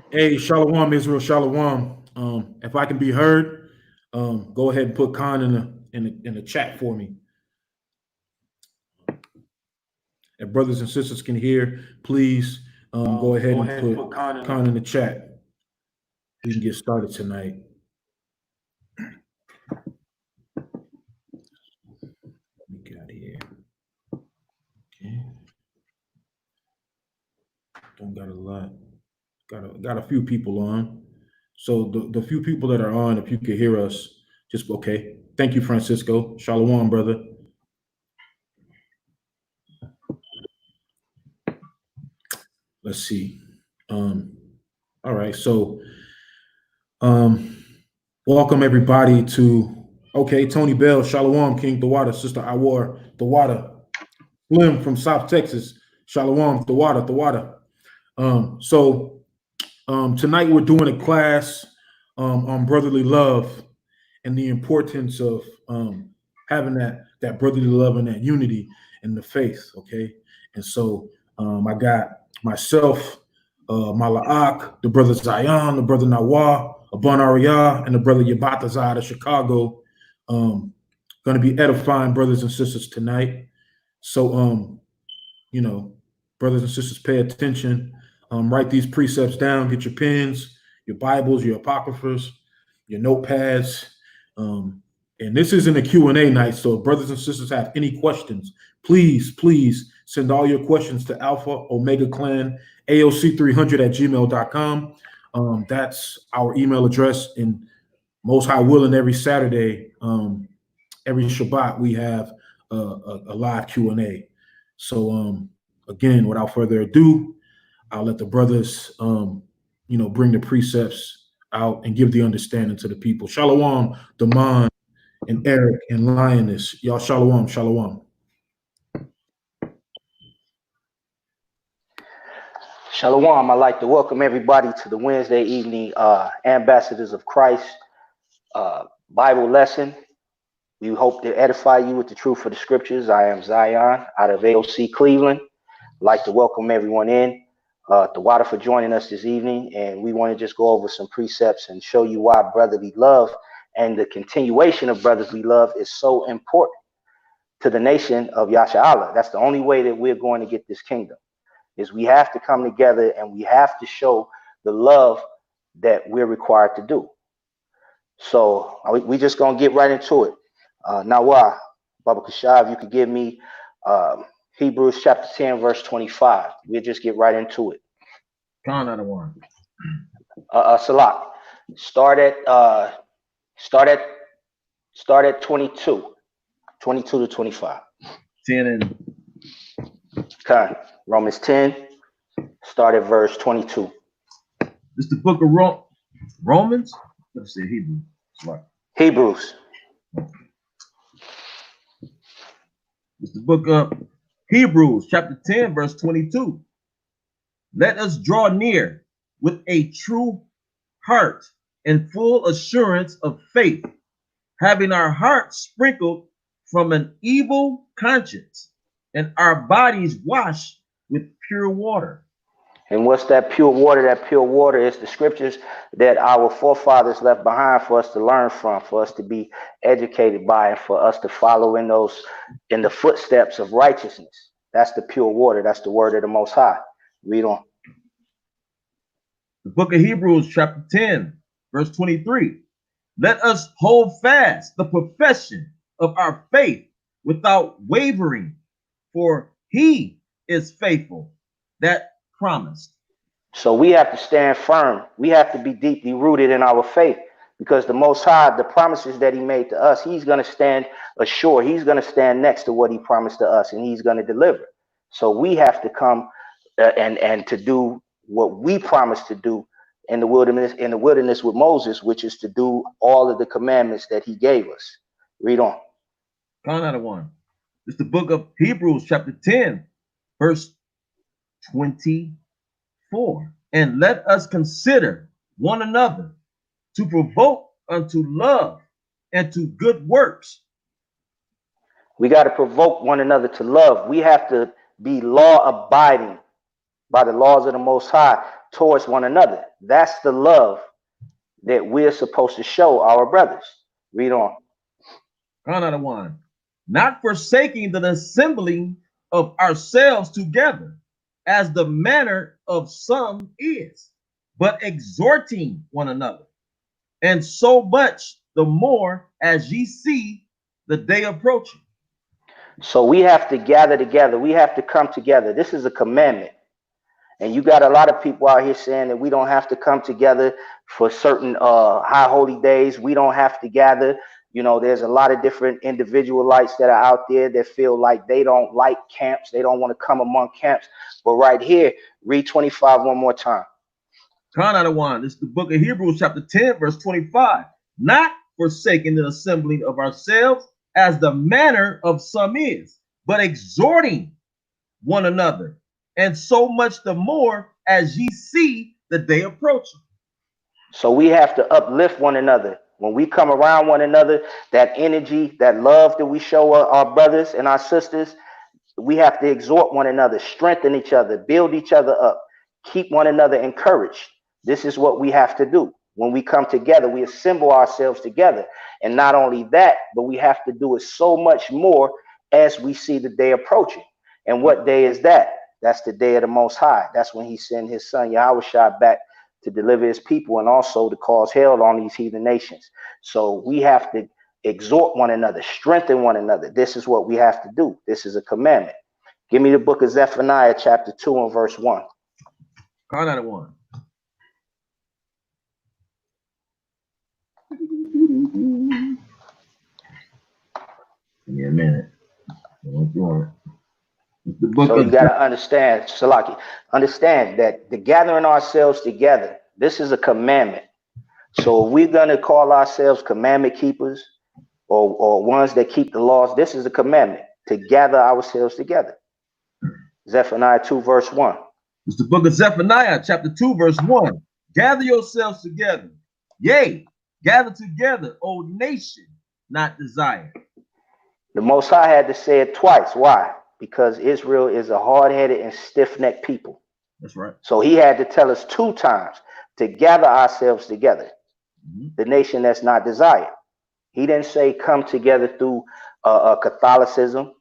Hey, Shalom, Israel, Shalom. If I can be heard, go ahead and put Khan in the chat for me. If brothers and sisters can hear, please go ahead and put Khan in the chat. We can get started tonight. What we got here? Okay. Don't got a lot. Got a few people on. So the few people that are on, if you could hear us, just okay. Thank you, Francisco. Shalom, brother. Let's see. All right. So welcome everybody to Tony Bell, Shalom, King Dawada, Sister Awar, Dawada, Slim from South Texas, Shalom, Dawada. Tonight we're doing a class on brotherly love and the importance of having that brotherly love and that unity in the faith. Okay, and so I got myself, Mala'ak, the brother Zion, the brother Nawah, Abun Ariyah, and the brother Yabatazah out of Chicago. Going to be edifying brothers and sisters tonight. So brothers and sisters, pay attention. Write these precepts down. Get your pens, your Bibles, your apocryphas, your notepads. And this isn't a Q&A night, so if brothers and sisters have any questions, please send all your questions to Alpha Omega Clan AOC300@gmail.com. That's our email address. And most high willing, every Saturday, every Shabbat, we have a live Q&A. So again, without further ado, I'll let the brothers bring the precepts out and give the understanding to the people. Shalom, Daman and Eric and Lioness. Y'all shalom. Shalom. I'd like to welcome everybody to the Wednesday evening Ambassadors of Christ Bible lesson. We hope to edify you with the truth of the scriptures. I am Zion out of AOC Cleveland. I'd like to welcome everyone in. The water for joining us this evening, and we want to just go over some precepts and show you why brotherly love and the continuation of brotherly love is so important to the nation of Yasha'Allah. That's the only way that we're going to get this kingdom, is we have to come together and we have to show the love that we're required to do. So we just gonna get right into it. Nawah, Baba Kashav, you could give me Hebrews chapter 10, verse 25. We'll just get right into it. Count out of one. Salak, start at 22 to 25. 10 and Okay. Romans 10, start at verse 22. It's the book of Romans. Let's say Hebrew. Sorry. Hebrews. It's the book of Hebrews, chapter 10, verse 22. Let us draw near with a true heart and full assurance of faith, having our hearts sprinkled from an evil conscience and our bodies washed with pure water. And what's that pure water? That pure water is the scriptures that our forefathers left behind for us to learn from, for us to be educated by, and for us to follow in the footsteps of righteousness. That's the pure water. That's the word of the Most High. Read on. The book of Hebrews, chapter 10, verse 23. Let us hold fast the profession of our faith without wavering, for he is faithful that promised. So we have to stand firm. We have to be deeply rooted in our faith, because the Most High, the promises that he made to us, he's going to stand assured. He's going to stand next to what he promised to us, and he's going to deliver. So we have to come and to do what we promised to do in the wilderness with Moses, which is to do all of the commandments that he gave us. Read on. Count out of one. It's the book of Hebrews, chapter 10, verse 24. And let us consider one another to provoke unto love and to good works. We got to provoke one another to love. We have to be law abiding by the laws of the Most High. towards one another. That's the love that we're supposed to show our brothers. Read on. Another one. Not forsaking the assembling of ourselves together, as the manner of some is, but exhorting one another, and so much the more as ye see the day approaching. So we have to gather together. We have to come together. This is a commandment. And you got a lot of people out here saying that we don't have to come together for certain high holy days. We don't have to gather. You know, there's a lot of different individualites that are out there that feel like they don't like camps. They don't want to come among camps. But right here, read 25 one more time. Another one. This is the book of Hebrews chapter 10, verse 25. Not forsaking the assembling of ourselves, as the manner of some is, but exhorting one another, and so much the more as ye see the day approaching. So we have to uplift one another. When we come around one another, that energy, that love that we show our brothers and our sisters, we have to exhort one another, strengthen each other, build each other up, keep one another encouraged. This is what we have to do. When we come together, we assemble ourselves together. And not only that, but we have to do it so much more as we see the day approaching. And what day is that? That's the day of the Most High. That's when he sent his son Yahawah back to deliver his people and also to cause hell on these heathen nations. So we have to exhort one another, strengthen one another. This is what we have to do. This is a commandment. Give me the book of Zephaniah chapter 2 and verse 1. Another one. Give me a minute. The book So you got to understand, Salaki, understand that the gathering ourselves together, this is a commandment. So if we're going to call ourselves commandment keepers or ones that keep the laws, this is a commandment to gather ourselves together. Zephaniah 2 verse 1. It's the book of Zephaniah chapter 2 verse 1. Gather yourselves together. Yea, gather together, O nation, not desired. The Most High had to say it twice. Why? Because Israel is a hard-headed and stiff-necked people. That's right. So he had to tell us 2 times to gather ourselves together. The nation that's not desired. He didn't say come together through Catholicism,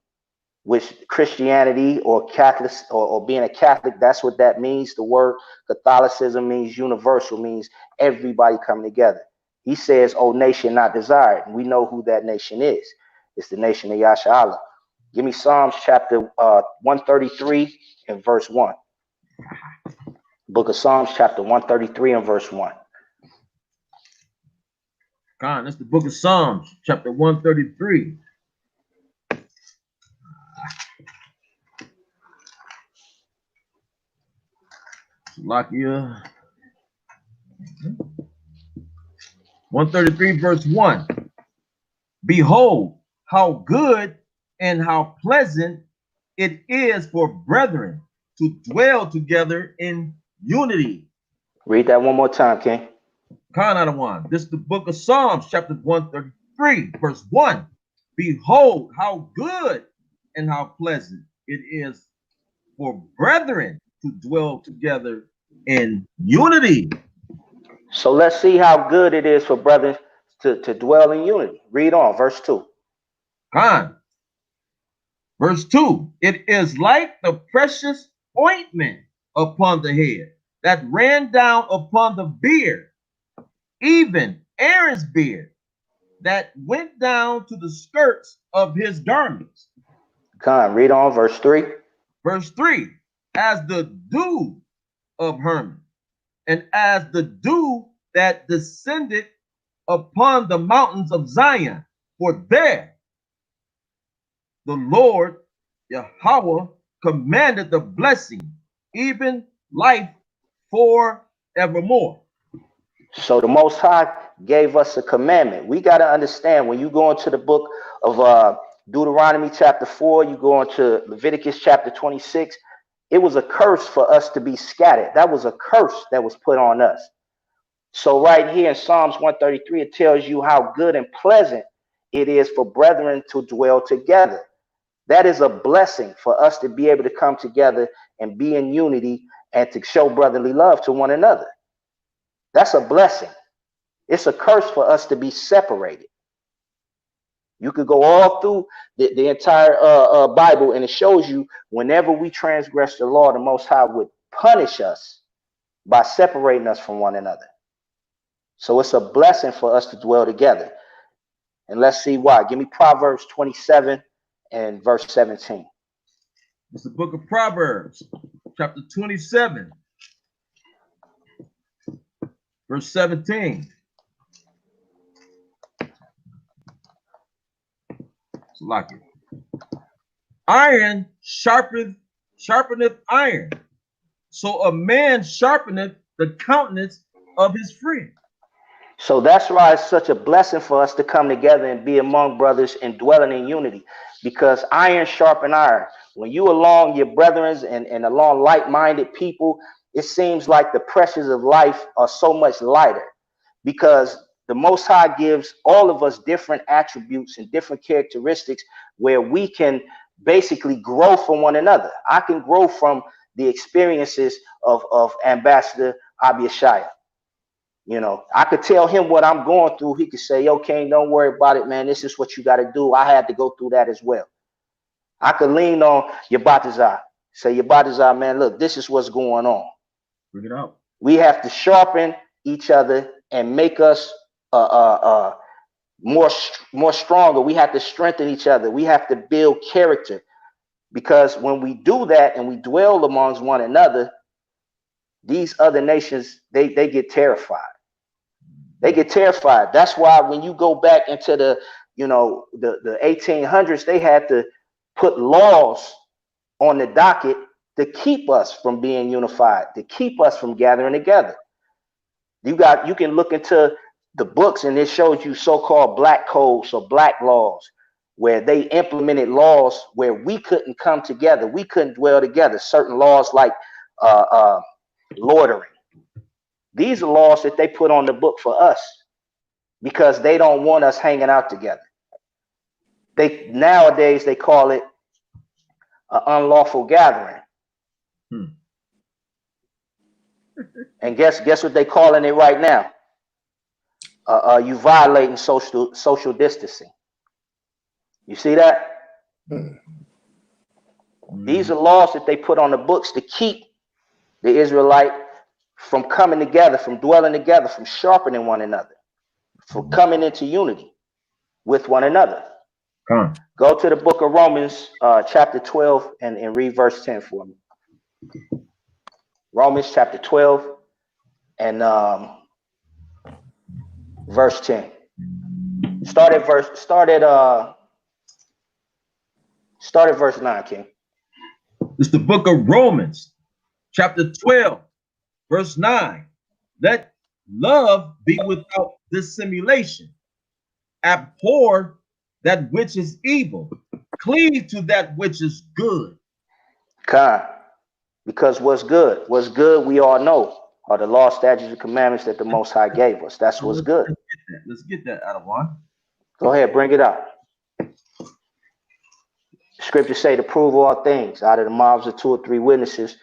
which Christianity or Catholic or being a Catholic, that's what that means. The word Catholicism means universal, means everybody coming together. He says, "Oh, nation not desired." And we know who that nation is. It's the nation of Yasha. Give me Psalms chapter 133 and verse 1. Book of Psalms chapter 133 and verse 1. That's the book of Psalms chapter 133. Lakia. 133 verse 1. Behold, how good and how pleasant it is for brethren to dwell together in unity. Read that one more time, King. One. This is the book of Psalms, chapter 133, verse 1. Behold, how good and how pleasant it is for brethren to dwell together in unity. So let's see how good it is for brothers to dwell in unity. Read on, verse 2. Verse 2. It is like the precious ointment upon the head that ran down upon the beard, even Aaron's beard, that went down to the skirts of his garments. Read on, verse 3. Verse 3. As the dew of Hermon, and as the dew that descended upon the mountains of Zion, for there the Lord Yahawah commanded the blessing, even life forevermore. So the Most High gave us a commandment. We got to understand, when you go into the book of Deuteronomy chapter 4, you go into Leviticus chapter 26, it was a curse for us to be scattered. That was a curse that was put on us. So right here in Psalms 133, it tells you how good and pleasant it is for brethren to dwell together. That is a blessing for us to be able to come together and be in unity and to show brotherly love to one another. That's a blessing. It's a curse for us to be separated. You could go all through the entire Bible, and it shows you whenever we transgress the law, the Most High would punish us by separating us from one another. So it's a blessing for us to dwell together. And let's see why. Give me Proverbs 27 and verse 17. It's the book of Proverbs, chapter 27, verse 17. It's like it. Iron sharpeneth iron, so a man sharpeneth the countenance of his friend. So that's why it's such a blessing for us to come together and be among brothers and dwelling in unity, because iron sharpen iron. When you along your brethren and along like-minded people, it seems like the pressures of life are so much lighter, because the Most High gives all of us different attributes and different characteristics where we can basically grow from one another. I can grow from the experiences of Ambassador Abiyashaya. You know, I could tell him what I'm going through. He could say, "Yo, King, don't worry about it, man. This is what you got to do." I had to go through that as well. I could lean on Yabatazar. Say, Yabatazar, man, look, this is what's going on. Bring it out. We have to sharpen each other and make us more stronger. We have to strengthen each other. We have to build character, because when we do that and we dwell amongst one another, these other nations, they get terrified. They get terrified. That's why when you go back into the 1800s, they had to put laws on the docket to keep us from being unified, to keep us from gathering together. You can look into the books, and it shows you so-called black codes or black laws, where they implemented laws where we couldn't come together, we couldn't dwell together. Certain laws like loitering. These are laws that they put on the book for us because they don't want us hanging out together. Nowadays they call it an unlawful gathering. And guess what they calling it right now? You violating social distancing. You see that? These are laws that they put on the books to keep the Israelite from coming together, from dwelling together, from sharpening one another, from coming into unity with one another. Go to the book of Romans, chapter 12, and read verse 10 for me. Romans chapter 12 and verse 10. Start at verse 9, King. It's the book of Romans, chapter 12, verse 9. Let love be without dissimulation. Abhor that which is evil. Cleave to that which is good. Because what's good we all know are the law, statutes, and commandments that the Most High gave us. That's what's good. Let's get that out of one. Go ahead, bring it out. Scripture say to prove all things out of the mouths of 2 or 3 witnesses.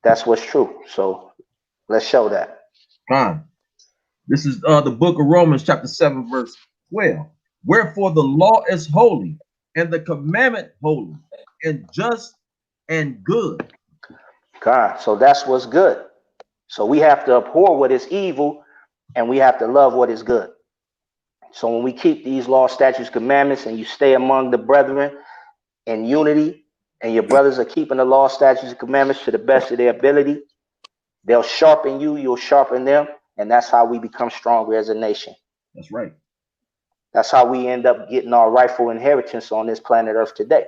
That's what's true. So let's show that. This is the book of Romans, chapter 7, verse 12. Wherefore the law is holy, and the commandment holy, and just and good. So that's what's good. So we have to abhor what is evil, and we have to love what is good. So when we keep these law, statutes, commandments, and you stay among the brethren in unity, and your brothers are keeping the law, statutes, and commandments to the best of their ability, they'll sharpen you, you'll sharpen them, and that's how we become stronger as a nation. That's right. That's how we end up getting our rightful inheritance on this planet Earth today.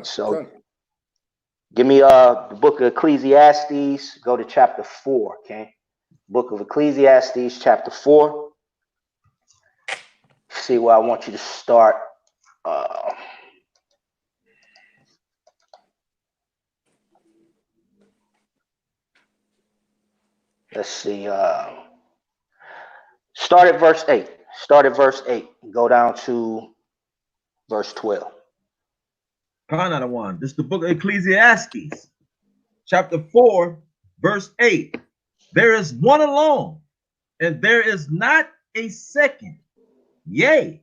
So give me the book of Ecclesiastes, go to chapter 4, okay? Book of Ecclesiastes, chapter 4. See where I want you to start. Let's see. Start at verse 8. Start at verse 8 and go down to verse 12. This is the book of Ecclesiastes, chapter 4, verse 8. There is one alone, and there is not a second. Yea,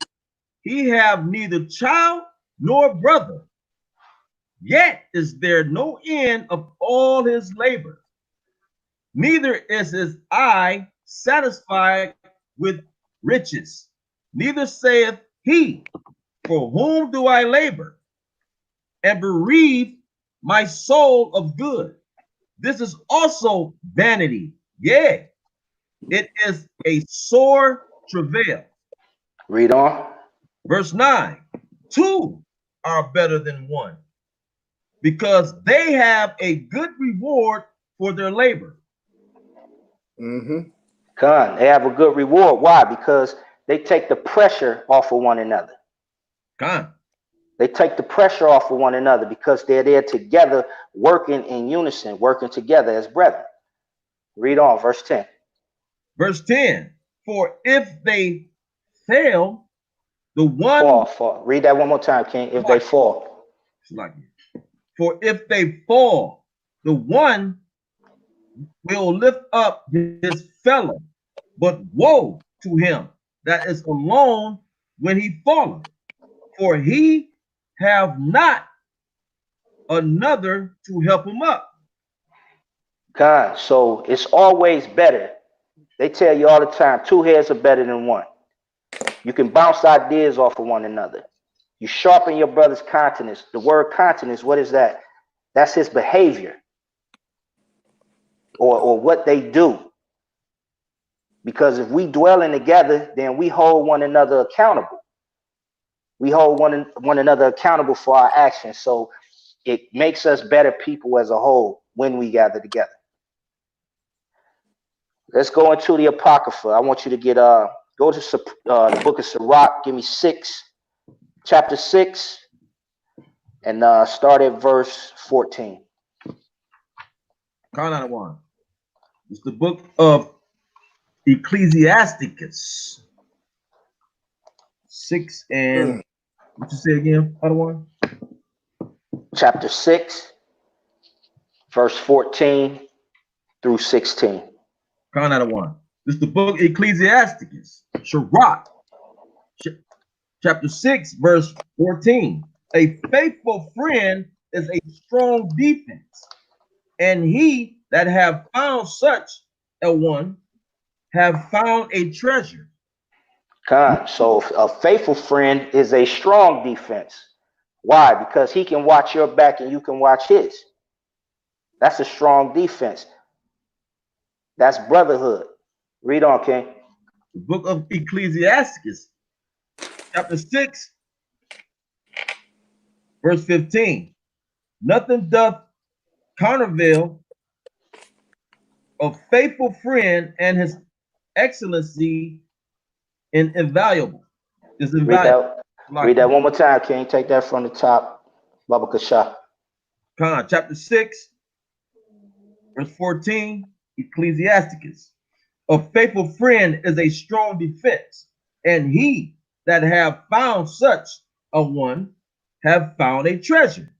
he have neither child nor brother. Yet is there no end of all his labor. Neither is his eye satisfied with riches. Neither saith he, for whom do I labor, and bereave my soul of good? This is also vanity. Yea, it is a sore travail. Read on. Verse 9, two are better than one, because they have a good reward for their labor. Con, they have a good reward. Why? Because they take the pressure off of one another. Con. They take the pressure off of one another because they're there together, working in unison, working together as brethren. Read on, verse 10. Verse 10, for if they fail, the one fall. Read that one more time, King. If they fall. For if they fall, the one will lift up his fellow, but woe to him that is alone when he falleth, for he have not another to help him up. God, so it's always better. They tell you all the time, two heads are better than one. You can bounce ideas off of one another. You sharpen your brother's countenance. The word countenance, what is that? That's his behavior or what they do. Because if we dwell in together, then we hold one another accountable. We hold one another accountable for our actions. So it makes us better people as a whole when we gather together. Let's go into the Apocrypha. I want you to get go to the book of Sirach. Give me chapter 6, and start at verse 14. Count out one. It's the book of Ecclesiasticus 6 and what you say again, other one? Chapter 6, verse 14 through 16. Count out one. This is the book of Ecclesiasticus, Sirach, chapter 6, verse 14. A faithful friend is a strong defense, and he that have found such a one have found a treasure. God, so a faithful friend is a strong defense. Why? Because he can watch your back and you can watch his. That's a strong defense. That's brotherhood. Read on, King. The book of Ecclesiasticus, chapter 6, verse 15. Nothing doth countervail a faithful friend, and his excellency in invaluable. Is invaluable. Read that one more time, King. Take that from the top. Baba Kasha. Khan, chapter 6, verse 14, Ecclesiasticus. A faithful friend is a strong defense, and he that have found such a one have found a treasure.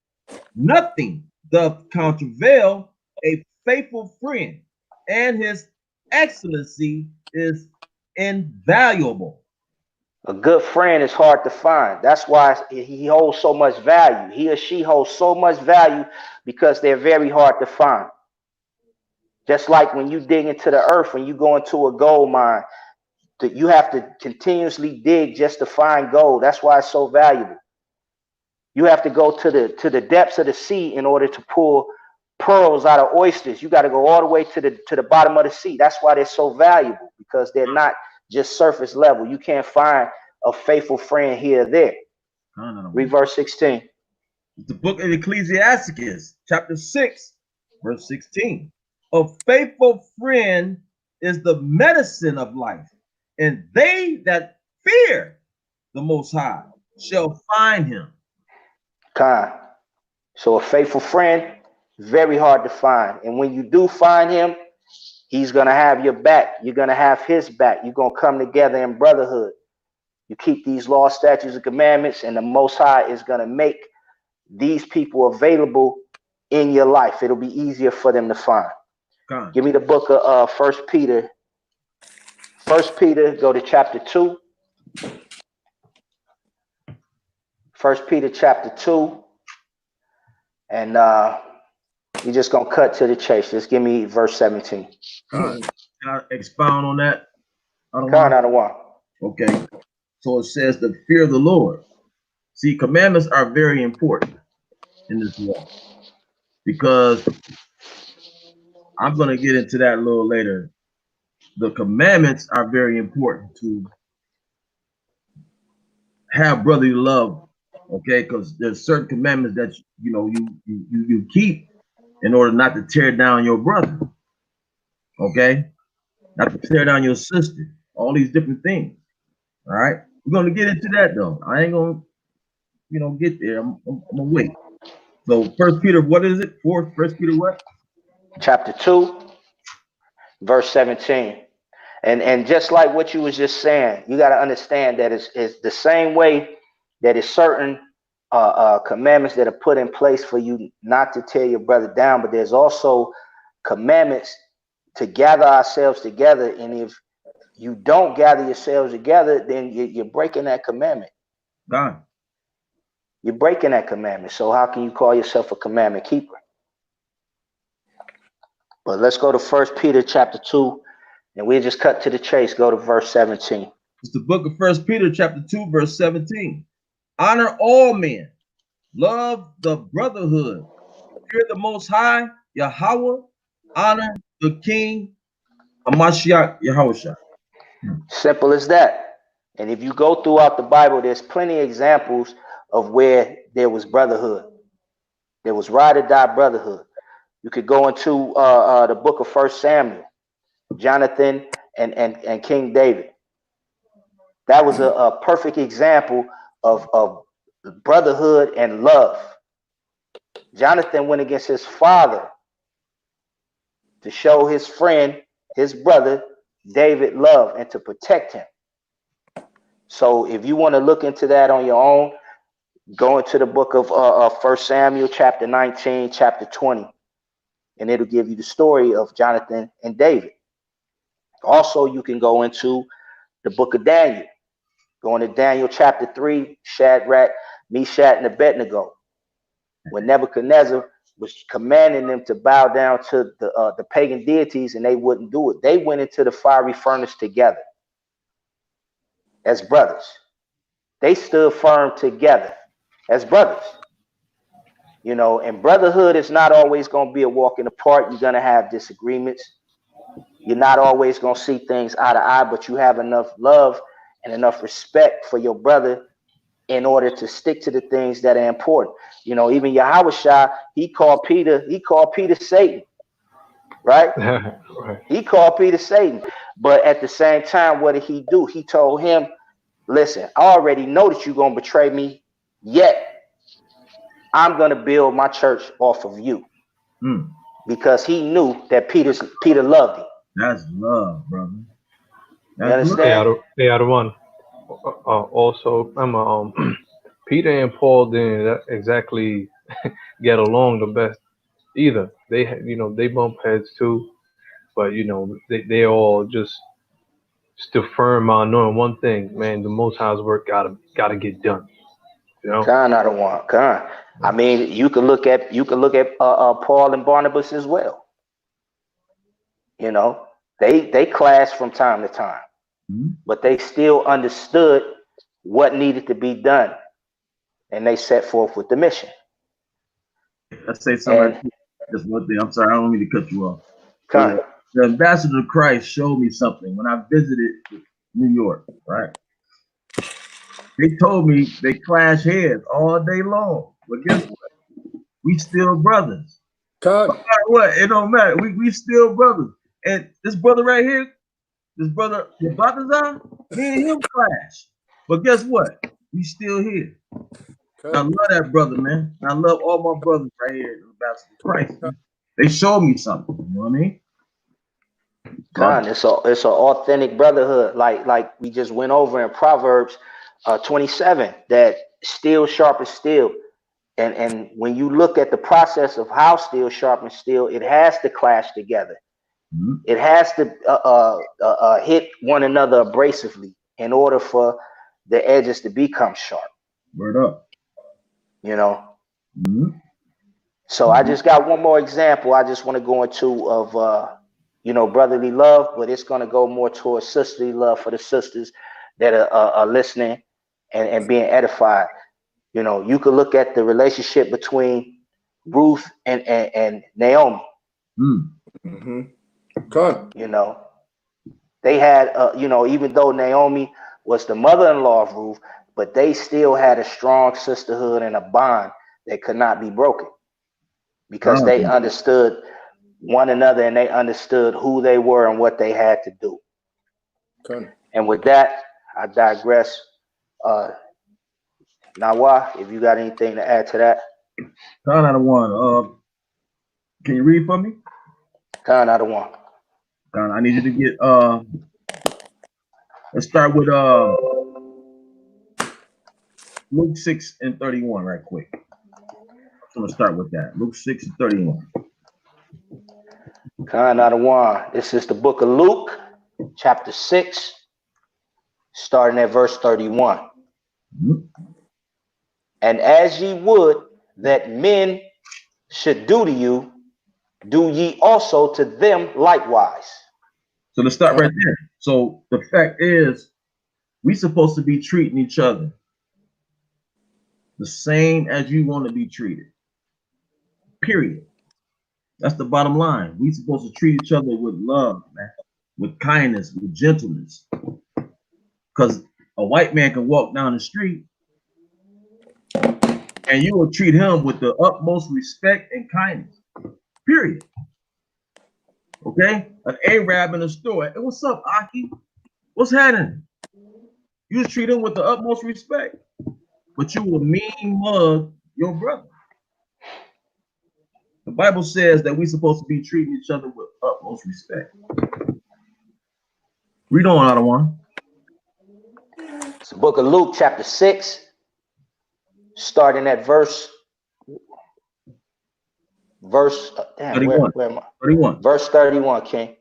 Nothing doth countervail a faithful friend, and his excellency is invaluable. A good friend is hard to find. That's why he holds so much value. He or she holds so much value because they're very hard to find. Just like when you dig into the earth, when you go into a gold mine, you have to continuously dig just to find gold. That's why it's so valuable. You have to go to the depths of the sea in order to pull pearls out of oysters. You got to go all the way to the bottom of the sea. That's why they're so valuable, because they're not just surface level. You can't find a faithful friend here or there. Read verse 16. The book of Ecclesiasticus, chapter 6, verse 16. A faithful friend is the medicine of life, and they that fear the Most High shall find him. So a faithful friend, very hard to find. And when you do find him, he's going to have your back. You're going to have his back. You're going to come together in brotherhood. You keep these laws, statutes, and commandments, and the Most High is going to make these people available in your life. It'll be easier for them to find. God. Give me the book of 1 Peter. 1 Peter, go to chapter 2. 1 Peter chapter 2. And you're just going to cut to the chase. Just give me verse 17. Can I expound on that? Hand of Yahawah. Okay. So it says the fear of the Lord. See, commandments are very important in this law, because I'm going to get into that a little later. The commandments are very important to have brotherly love, okay? Because there's certain commandments that you keep in order not to tear down your brother, okay? Not to tear down your sister. All these different things. All right, we're gonna get into that though. I ain't gonna, get there. I'm gonna wait. So First Peter, what is it? First Peter what? Chapter 2, verse 17. And just like what you was just saying, you got to understand that it's the same way that it's certain commandments that are put in place for you not to tear your brother down, but there's also commandments to gather ourselves together. And if you don't gather yourselves together, then you're breaking that commandment. God. You're breaking that commandment. So how can you call yourself a commandment keeper? But let's go to 1 Peter chapter 2, and we'll just cut to the chase. Go to verse 17. It's the book of 1 Peter chapter 2, verse 17. Honor all men. Love the brotherhood. Fear the Most High, Yahawah. Honor the King, Hamashiach, Yahawah. Simple as that. And if you go throughout the Bible, there's plenty of examples of where there was brotherhood. There was ride or die brotherhood. You could go into the book of 1 Samuel, Jonathan and King David. That was a perfect example of brotherhood and love. Jonathan went against his father to show his friend, his brother, David love and to protect him. So if you want to look into that on your own, go into the book of 1 Samuel, chapter 19, chapter 20, and it'll give you the story of Jonathan and David. Also, you can go into the book of Daniel. Go into Daniel chapter 3, Shadrach, Meshach, and Abednego. When Nebuchadnezzar was commanding them to bow down to the pagan deities and they wouldn't do it, they went into the fiery furnace together as brothers. They stood firm together as brothers. And brotherhood is not always going to be a walk in the park. You're going to have disagreements. You're not always going to see things eye to eye, but you have enough love and enough respect for your brother in order to stick to the things that are important. Even Yahawah, he called Peter Satan, right? Right. He called Peter Satan. But at the same time, what did he do? He told him, listen, I already know that you're going to betray me, yet I'm going to build my church off of you. Because he knew that Peter loved him. That's love, brother. You understand? They are the one. Also, Peter and Paul didn't exactly get along the best either. They they bump heads too, but they all just still firm on knowing one thing, man. The Most High's work gotta get done. Kind of one. Kind. I mean, you can look at Paul and Barnabas as well. They clashed from time to time, but they still understood what needed to be done, and they set forth with the mission. Let's say something. Just one thing. I'm sorry, I don't mean to cut you off. Kind. The ambassador of Christ showed me something when I visited New York, right? They told me they clash heads all day long. But guess what? We still brothers. No matter what? It don't matter. We still brothers. And this brother right here, this brother, Batazar, me and him clash. But guess what? We still here. I love that brother, man. I love all my brothers right here in the Ambassador of Christ. They showed me something. You know what I mean? God, it's an authentic brotherhood, like we just went over in Proverbs 27. That steel sharpens steel. And when you look at the process of how steel sharpens steel, it has to clash together. It has to hit one another abrasively in order for the edges to become sharp. Word up. You know. So I just got one more example I just want to go into of brotherly love, but it's going to go more towards sisterly love for the sisters that are listening and being edified. You know, you could look at the relationship between Ruth and Naomi. Good. You know, they had, even though Naomi was the mother-in-law of Ruth, but they still had a strong sisterhood and a bond that could not be broken because they understood one another and they understood who they were and what they had to do. Good. And with that, I digress. Nawa, if you got anything to add to that. Count out of one. Can you read for me? Count out of one. I need you to get let's start with Luke 6:31 right quick. I'm gonna start with that. Luke 6:31. Count out of one. This is the book of Luke, chapter 6, starting at verse 31. And as ye would that men should do to you, do ye also to them likewise. So let's start right there. So the fact is, we supposed to be treating each other the same as you want to be treated. Period. That's the bottom line. We supposed to treat each other with love, man, with kindness, with gentleness. Because a white man can walk down the street and you will treat him with the utmost respect and kindness. Period. Okay? An Arab in the store. Hey, what's up, Aki? What's happening? You just treat him with the utmost respect. But you will mean mug your brother. The Bible says that we're supposed to be treating each other with utmost respect. Read on, out of one. It's the book of Luke, chapter 6, starting at verse 31. where am I? 31. Verse 31, King.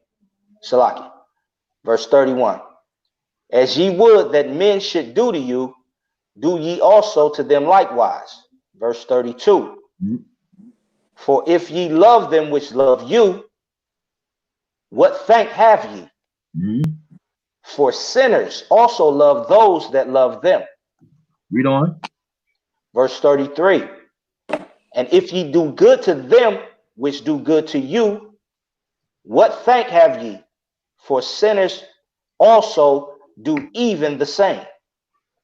Salaki. Verse 31. As ye would that men should do to you, do ye also to them likewise. Verse 32. For if ye love them which love you, what thank have ye? For sinners also love those that love them. Read on. Verse 33. And if ye do good to them which do good to you, what thank have ye? For sinners also do even the same.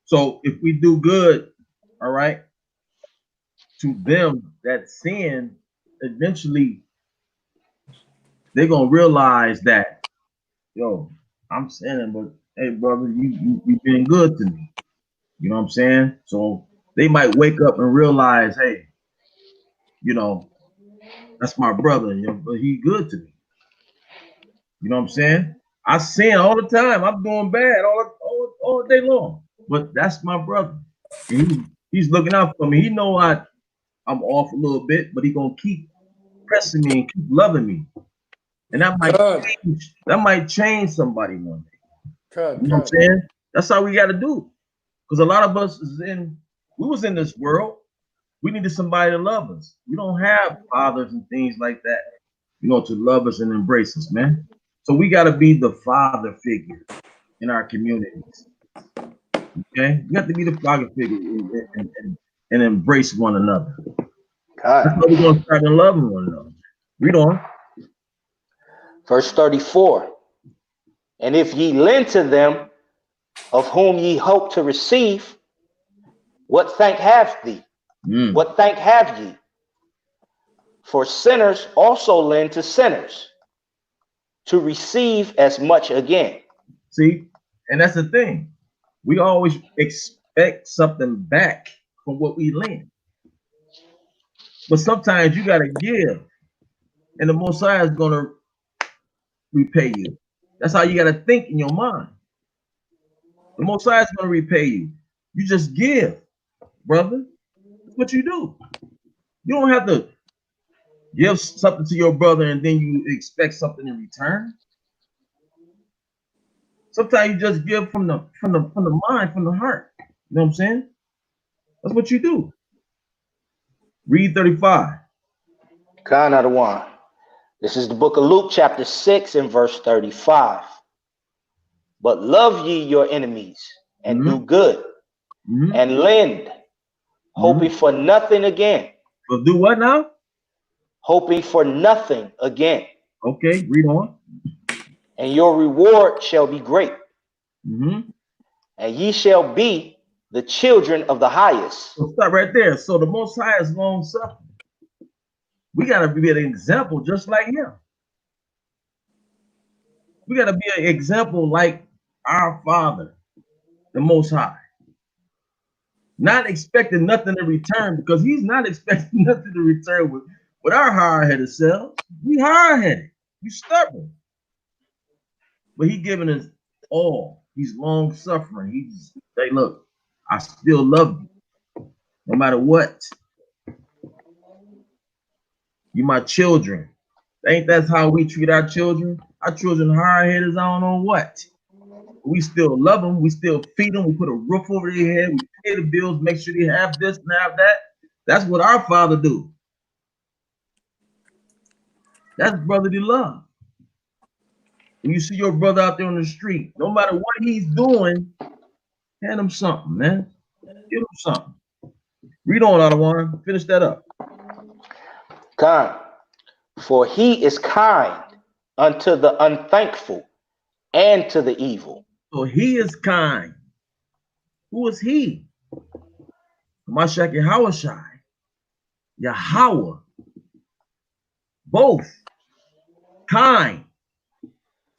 So if we do good, all right, to them that sin, eventually they're gonna realize that, yo, I'm sinning, but hey, brother, you been good to me. You know what I'm saying? So they might wake up and realize, hey, that's my brother, but he good to me. You know what I'm saying? I sin all the time. I'm doing bad all day long, but that's my brother. And he's looking out for me. He know I'm off a little bit, but he gonna keep pressing me and keep loving me. And that might change somebody one day. You know what I'm saying? That's how we got to do. Because a lot of us we was in this world. We needed somebody to love us. We don't have fathers and things like that, to love us and embrace us, man. So we got to be the father figure in our communities. Okay? We have to be the father figure and embrace one another. That's how we're going to start loving one another. Read on. Verse 34. And if ye lend to them of whom ye hope to receive, what thank have thee? What thank have ye? For sinners also lend to sinners to receive as much again. See, and that's the thing. We always expect something back from what we lend. But sometimes you got to give, and the Messiah is going to repay you. That's how you got to think in your mind. The Messiah is going to repay you. You just give, brother. what you do. You don't have to give something to your brother and then you expect something in return. Sometimes you just give from the mind, from the heart. You know what I'm saying? That's what you do. Read 35. Khan of the one. This is the book of Luke, chapter 6 and verse 35. But love ye your enemies and do good and lend, hoping for nothing again. But do what now? Hoping for nothing again. Okay, read on. And your reward shall be great. And ye shall be the children of the highest. So stop right there. So the Most High is long suffering. We got to be an example just like him. We got to be an example like our Father, the Most High. Not expecting nothing in return, because he's not expecting nothing to return with our hard-headed selves. We hard-headed. We stubborn. But he giving us all. He's long suffering. He's say, look, I still love you, no matter what. You my children. Ain't that's how we treat our children? Our children hard-headed as I don't know what. We still love them. We still feed them. We put a roof over their head. We pay the bills, make sure they have this and have that. That's what our Father do. That's brotherly love. When you see your brother out there on the street, no matter what he's doing, hand him something, man. Give him something. Read on, Adawan. Finish that up. Khan. For he is kind unto the unthankful and to the evil. So he is kind. Who is he? Mashiach Yahawah. Yahawah. Both. Kind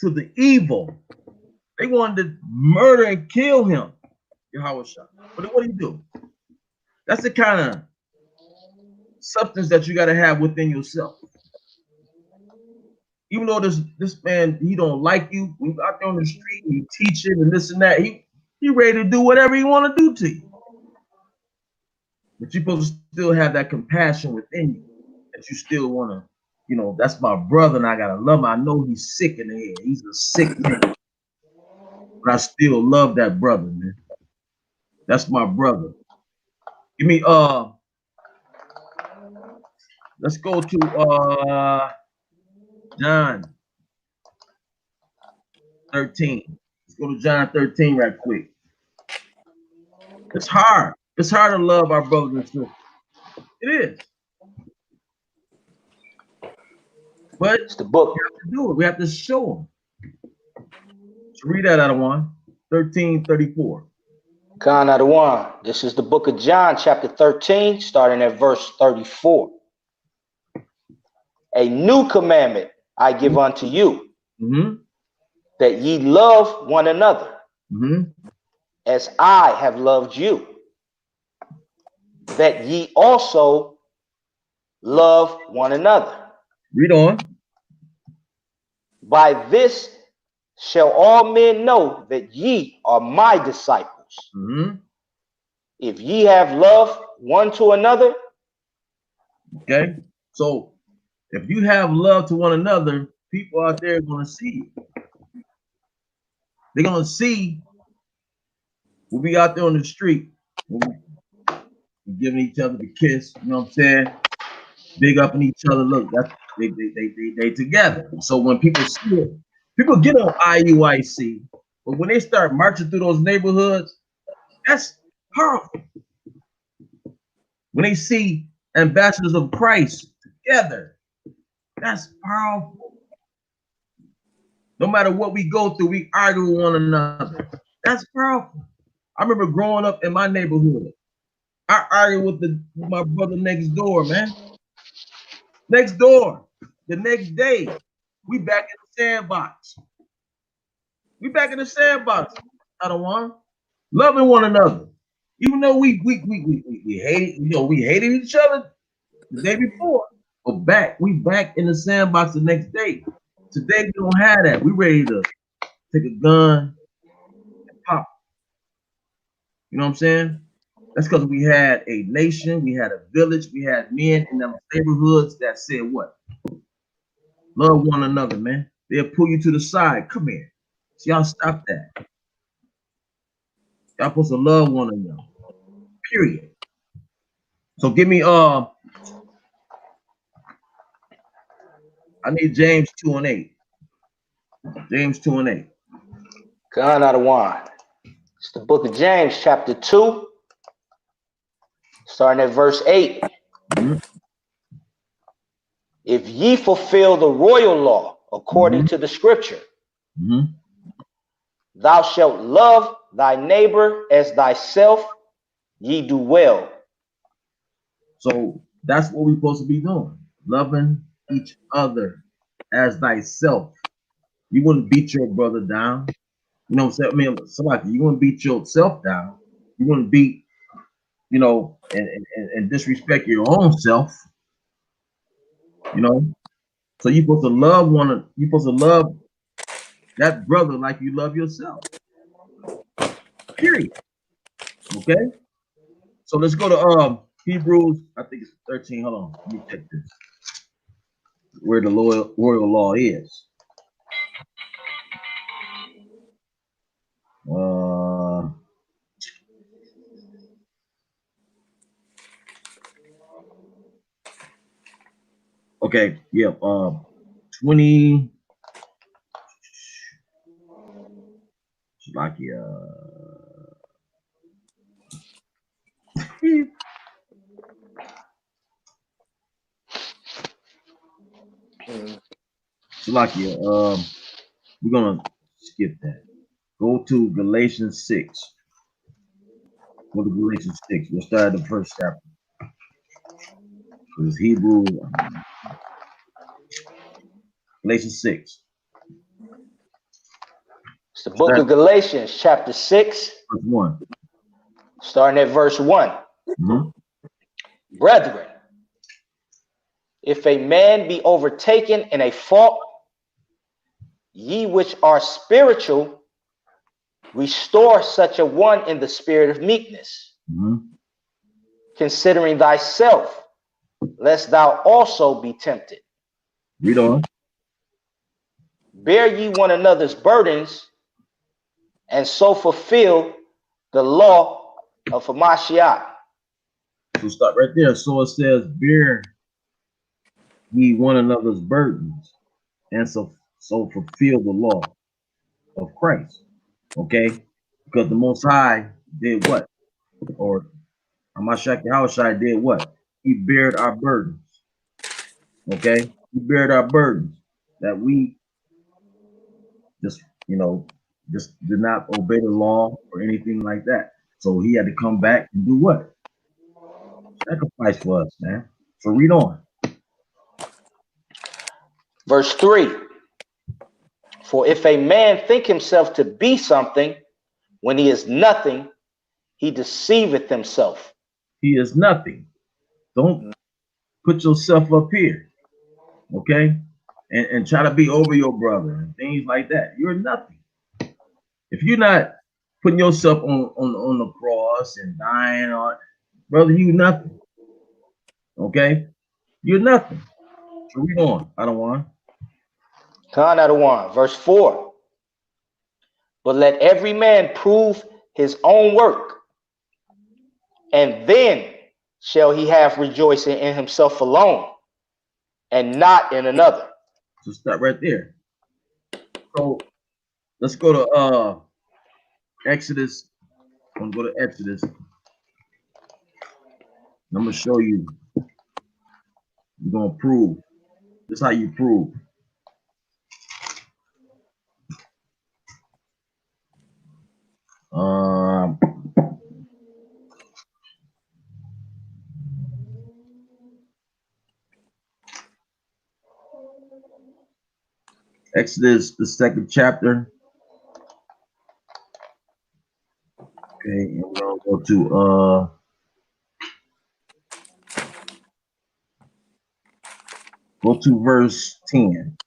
to the evil. They wanted to murder and kill him. Yahawah. But what do you do? That's the kind of substance that you got to have within yourself. Even though this man, he don't like you, when you out there on the street, and you teach him and this and that, he ready to do whatever he want to do to you. But you're supposed to still have that compassion within you, that you still want to, you know, that's my brother and I got to love him. I know he's sick in the head. He's a sick man. But I still love that brother, man. That's my brother. Give me, let's go to, John 13. Let's go to John 13 right quick. It's hard. It's hard to love our brothers and sisters. It is. But It's the book. we have to do it. We have to show them. So read that out of 13:34. Khan of the one. This is the book of John, chapter 13, starting at verse 34. A new commandment I give unto you, that ye love one another, as I have loved you, that ye also love one another. Read on. By this shall all men know that ye are my disciples, if ye have love one to another. Okay, so if you have love to one another, people out there are going to see it. They're going to see we'll be out there on the street, we're giving each other the kiss, you know what I'm saying? Big up on each other. Look, that's they together. So when people see it, people get on IUIC, but when they start marching through those neighborhoods, that's powerful. When they see ambassadors of Christ together, that's powerful. No matter what we go through, we argue with one another. That's powerful. I remember growing up in my neighborhood. I argued with my brother next door, man. Next door. The next day, we back in the sandbox. We back in the sandbox. I don't want loving one another. Even though we hated, you know, we hated each other the day before. But we back in the sandbox the next day. Today we don't have that. We ready to take a gun and pop. You know what I'm saying? That's because we had a nation, we had a village, we had men in them neighborhoods that said what? Love one another, man. They'll pull you to the side. Come here. So y'all stop that. Y'all supposed to love one another. Period. So give me I need James 2:8. James 2:8. Khan of Yahawah. It's the book of James, chapter 2, starting at verse 8. Mm-hmm. If ye fulfill the royal law according to the scripture, thou shalt love thy neighbor as thyself, ye do well. So that's what we're supposed to be doing. Loving each other as thyself. You wouldn't beat your brother down. You know what I'm saying? I mean, somebody, you wouldn't beat yourself down. You wouldn't beat, you know, and disrespect your own self. You know, so you're supposed to love you're supposed to love that brother like you love yourself. Period. Okay. So let's go to Hebrews. I think it's 13. Hold on, let me check this. Where the royal law is. Okay. Yeah. 20. Slovakia. Slovakia. We're gonna skip that. Go to Galatians 6. Go to Galatians 6. We'll start at the first chapter. Because Hebrew. Galatians 6. It's the book of Galatians, chapter 6, Verse 1. starting at verse 1. Mm-hmm. Brethren, if a man be overtaken in a fault, ye which are spiritual, restore such a one in the spirit of meekness, considering thyself, lest thou also be tempted. Read on. Bear ye one another's burdens, and so fulfill the law of Hamashiach. So stop right there. So it says, bear ye one another's burdens, and so fulfill the law of Christ. Okay? Because the Most High did what? Or Hamashiach Yahawah did what? He bared our burdens. Okay? He bared our burdens that we just, you know, just did not obey the law or anything like that. So he had to come back and do what? Sacrifice for us, man. So read on. Verse 3. For if a man think himself to be something, when he is nothing, he deceiveth himself. He is nothing. Don't put yourself up here, okay? And try to be over your brother and things like that. You're nothing. If you're not putting yourself on the cross and dying on, brother, you nothing. Okay? You're nothing. So read on. I don't want. Khan Adawan. Verse 4. But let every man prove his own work, and then shall he have rejoicing in himself alone, and not in another. So stop right there. So let's go to Exodus. I'm gonna go to Exodus. I'm gonna show you. You're gonna prove. This is how you prove. Exodus, the second chapter. Okay, and we're gonna go to verse 10.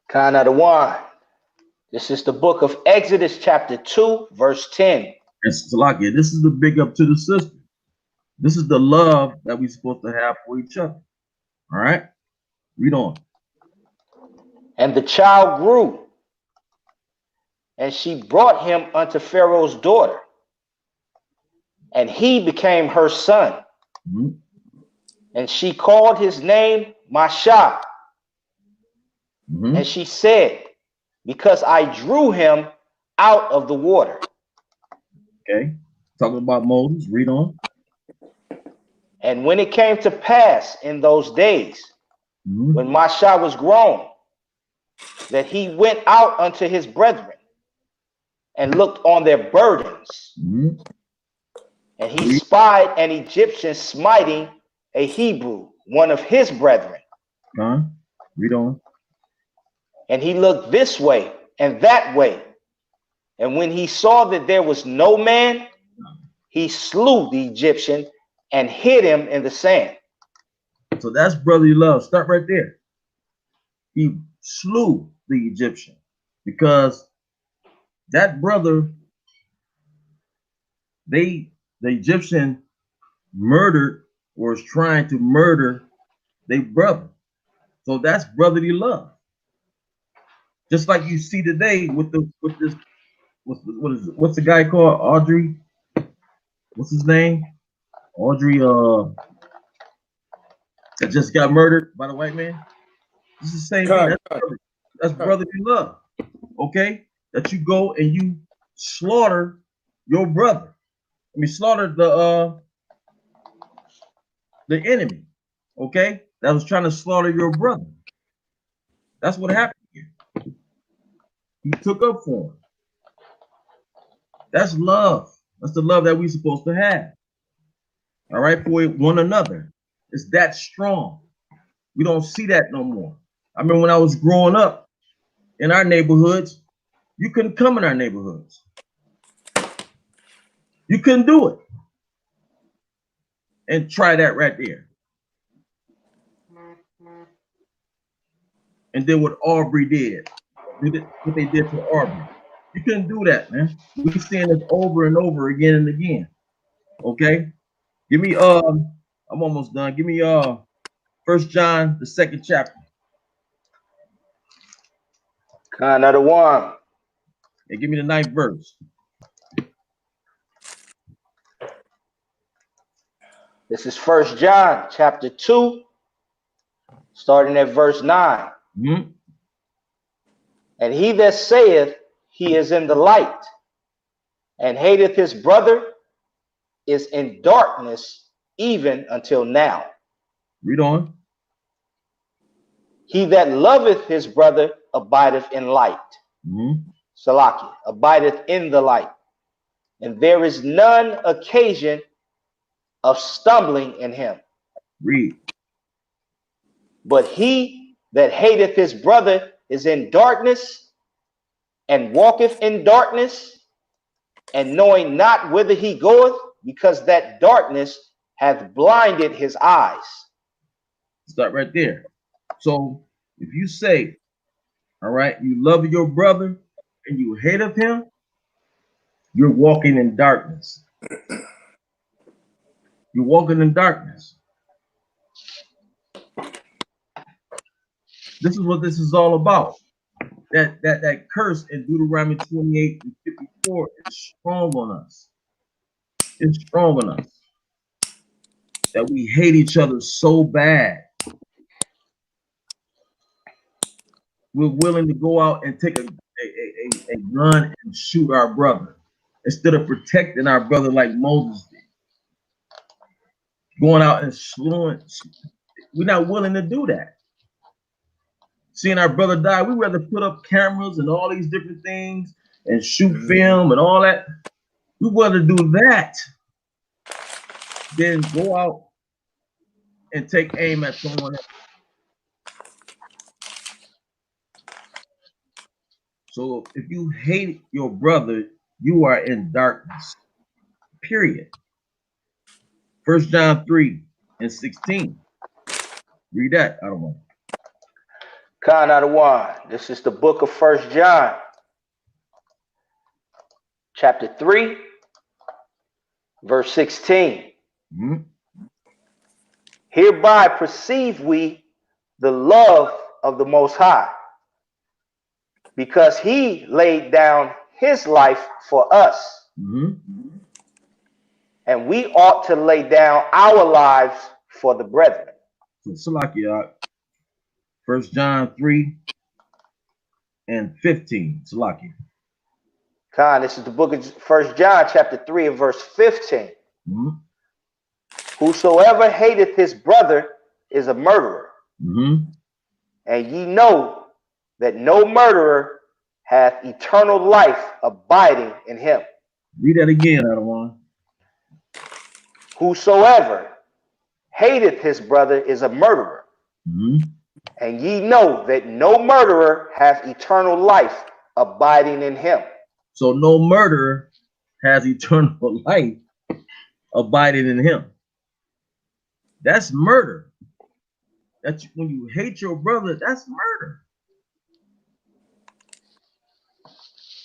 Khan Adawan. This is the book of Exodus, chapter 2, verse 10. And Salakia, this is the big up to the sister. This is the love that we're supposed to have for each other. All right? Read on. And the child grew, and she brought him unto Pharaoh's daughter, and he became her son. Mm-hmm. And she called his name Mashah. Mm-hmm. And she said, because I drew him out of the water. Okay. Talking about Moses. Read on. And when it came to pass in those days, Mm-hmm. when Mashah was grown, that he went out unto his brethren and looked on their burdens. Mm-hmm. And he spied an Egyptian smiting a Hebrew, one of his brethren. Read on. And he looked this way and that way. And when he saw that there was no man, he slew the Egyptian and hid him in the sand. So that's brotherly love. Start right there. He slew the Egyptian because that brother, the Egyptian murdered or was trying to murder their brother. So that's brotherly love. Just like you see today what's the guy called? Audrey? What's his name? Audrey that just got murdered by the white man. It's the same thing. That's brotherly love. Okay? That you go and you slaughter your brother. I mean, slaughter the enemy. Okay? That was trying to slaughter your brother. That's what happened here. He took up for him. That's love. That's the love that we're supposed to have. All right, for one another. It's that strong. We don't see that no more. I remember when I was growing up in our neighborhoods, you couldn't come in our neighborhoods. You couldn't do it. And try that right there. And then what Aubrey did, what they did to Aubrey. You couldn't do that, man. We're seeing this over and over again and again. Okay? Give me I'm almost done. Give me 1 John, the 2nd chapter. Another one. And give me the 9th verse. This is 1 John chapter 2, starting at verse 9. Mm-hmm. And he that saith he is in the light and hateth his brother is in darkness even until now. Read on. He that loveth his brother abideth in light. Mm-hmm. Salaki, abideth in the light. And there is none occasion of stumbling in him. Read. But he that hateth his brother is in darkness and walketh in darkness, and knowing not whither he goeth, because that darkness hath blinded his eyes. Start right there. So if you say, all right, you love your brother and you hate of him, you're walking in darkness. You're walking in darkness. This is what this is all about. That curse in Deuteronomy 28 and 54 is strong on us. It's strong on us. That we hate each other so bad. We're willing to go out and take a gun and shoot our brother instead of protecting our brother like Moses did. Going out and slewing. We're not willing to do that. Seeing our brother die, we rather put up cameras and all these different things and shoot film and all that. We rather do that than go out and take aim at someone else. So if you hate your brother, you are in darkness. Period. 1 John 3 and 16. Read that. I don't know. This is the book of 1 John, chapter 3, Verse 16. Mm-hmm. Hereby perceive we the love of the Most High, because he laid down his life for us. Mm-hmm. And we ought to lay down our lives for the brethren. So Salakia, 1 John 3 and 15. Salakia. Khan, this is the book of 1 John chapter 3 and verse 15. Mm-hmm. Whosoever hateth his brother is a murderer. Mm-hmm. And ye know that no murderer hath eternal life abiding in him. Read that again, Adawan. Whosoever hateth his brother is a murderer. Mm-hmm. And ye know that no murderer hath eternal life abiding in him. So no murderer has eternal life abiding in him. That's murder. That's when you hate your brother, that's murder.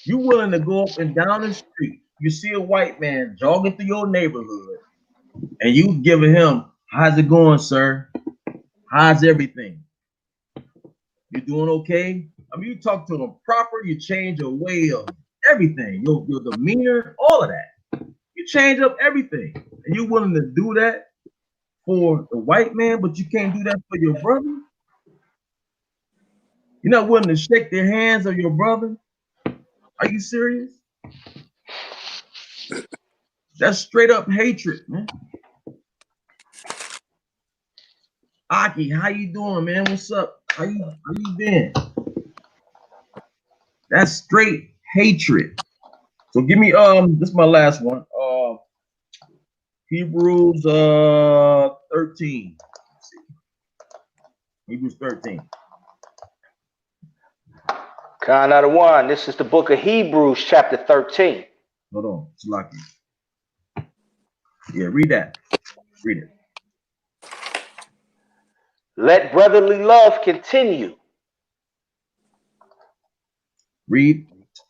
You willing to go up and down the street. You see a white man jogging through your neighborhood, and you giving him, how's it going, sir? How's everything? You doing okay? I mean, you talk to them proper, you change your way of everything, your demeanor, all of that. You change up everything. And you willing to do that for the white man, but you can't do that for your brother? You're not willing to shake the hands of your brother? Are you serious? That's straight up hatred, man. Aki, how you doing, man? What's up? How you been? That's straight hatred. So give me this is my last one. Hebrews 13. Hebrews 13. Khan out of one. This is the book of Hebrews chapter 13. Hold on, it's lucky. Yeah, read that. Read it. Let brotherly love continue. Read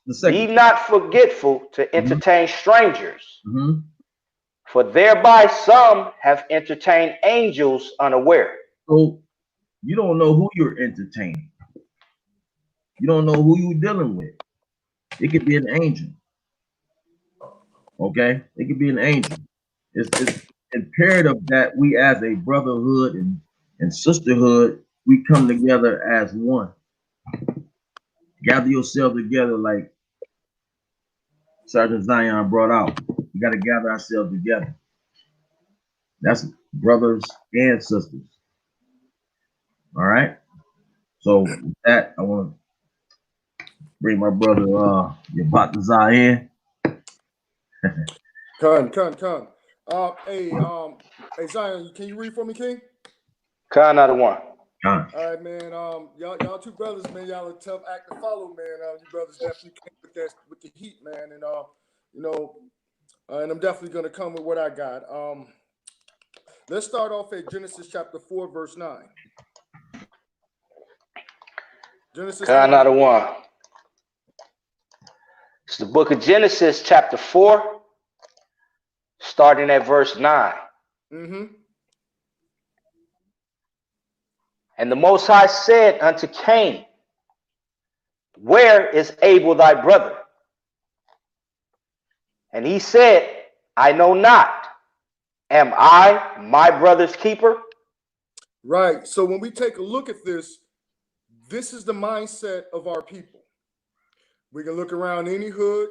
the second. Be not forgetful to entertain strangers, Mm-hmm. for thereby some have entertained angels unaware. So you don't know who you're entertaining. You don't know who you're dealing with. It could be an angel. Okay? It could be an angel. It's imperative that we as a brotherhood and sisterhood, we come together as one. Gather yourself together like Sergeant Zion brought out. We got to gather ourselves together. That's brothers and sisters. All right? So with that, I want to bring my brother Yabat Zion. Con. Hey, Zion, can you read for me, King? Khan out of one. Con. All right, man. Y'all two brothers, man. Y'all a tough act to follow, man. You brothers definitely came with the heat, man. And and I'm definitely gonna come with what I got. Let's start off at Genesis chapter 4, verse 9. Genesis. Khan out of one. It's the book of Genesis chapter 4, starting at verse 9. Mm-hmm. And the Most High said unto Cain, where is Abel thy brother? And he said, I know not. Am I my brother's keeper? Right. So when we take a look at this is the mindset of our people. We can look around any hood,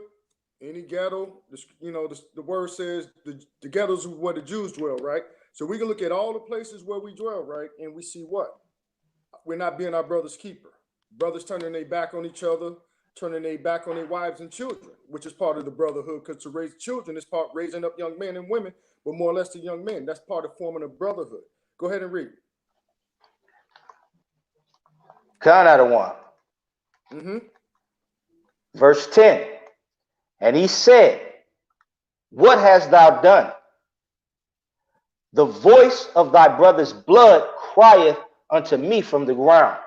any ghetto. The word says the ghettos are where the Jews dwell, right? So we can look at all the places where we dwell, right? And we see what? We're not being our brother's keeper. Brothers turning their back on each other, turning their back on their wives and children, which is part of the brotherhood, because to raise children is part raising up young men and women, but more or less the young men. That's part of forming a brotherhood. Go ahead and read. Khan out of one. Mm-hmm. Verse 10. And he said, what hast thou done? The voice of thy brother's blood crieth unto me from the ground.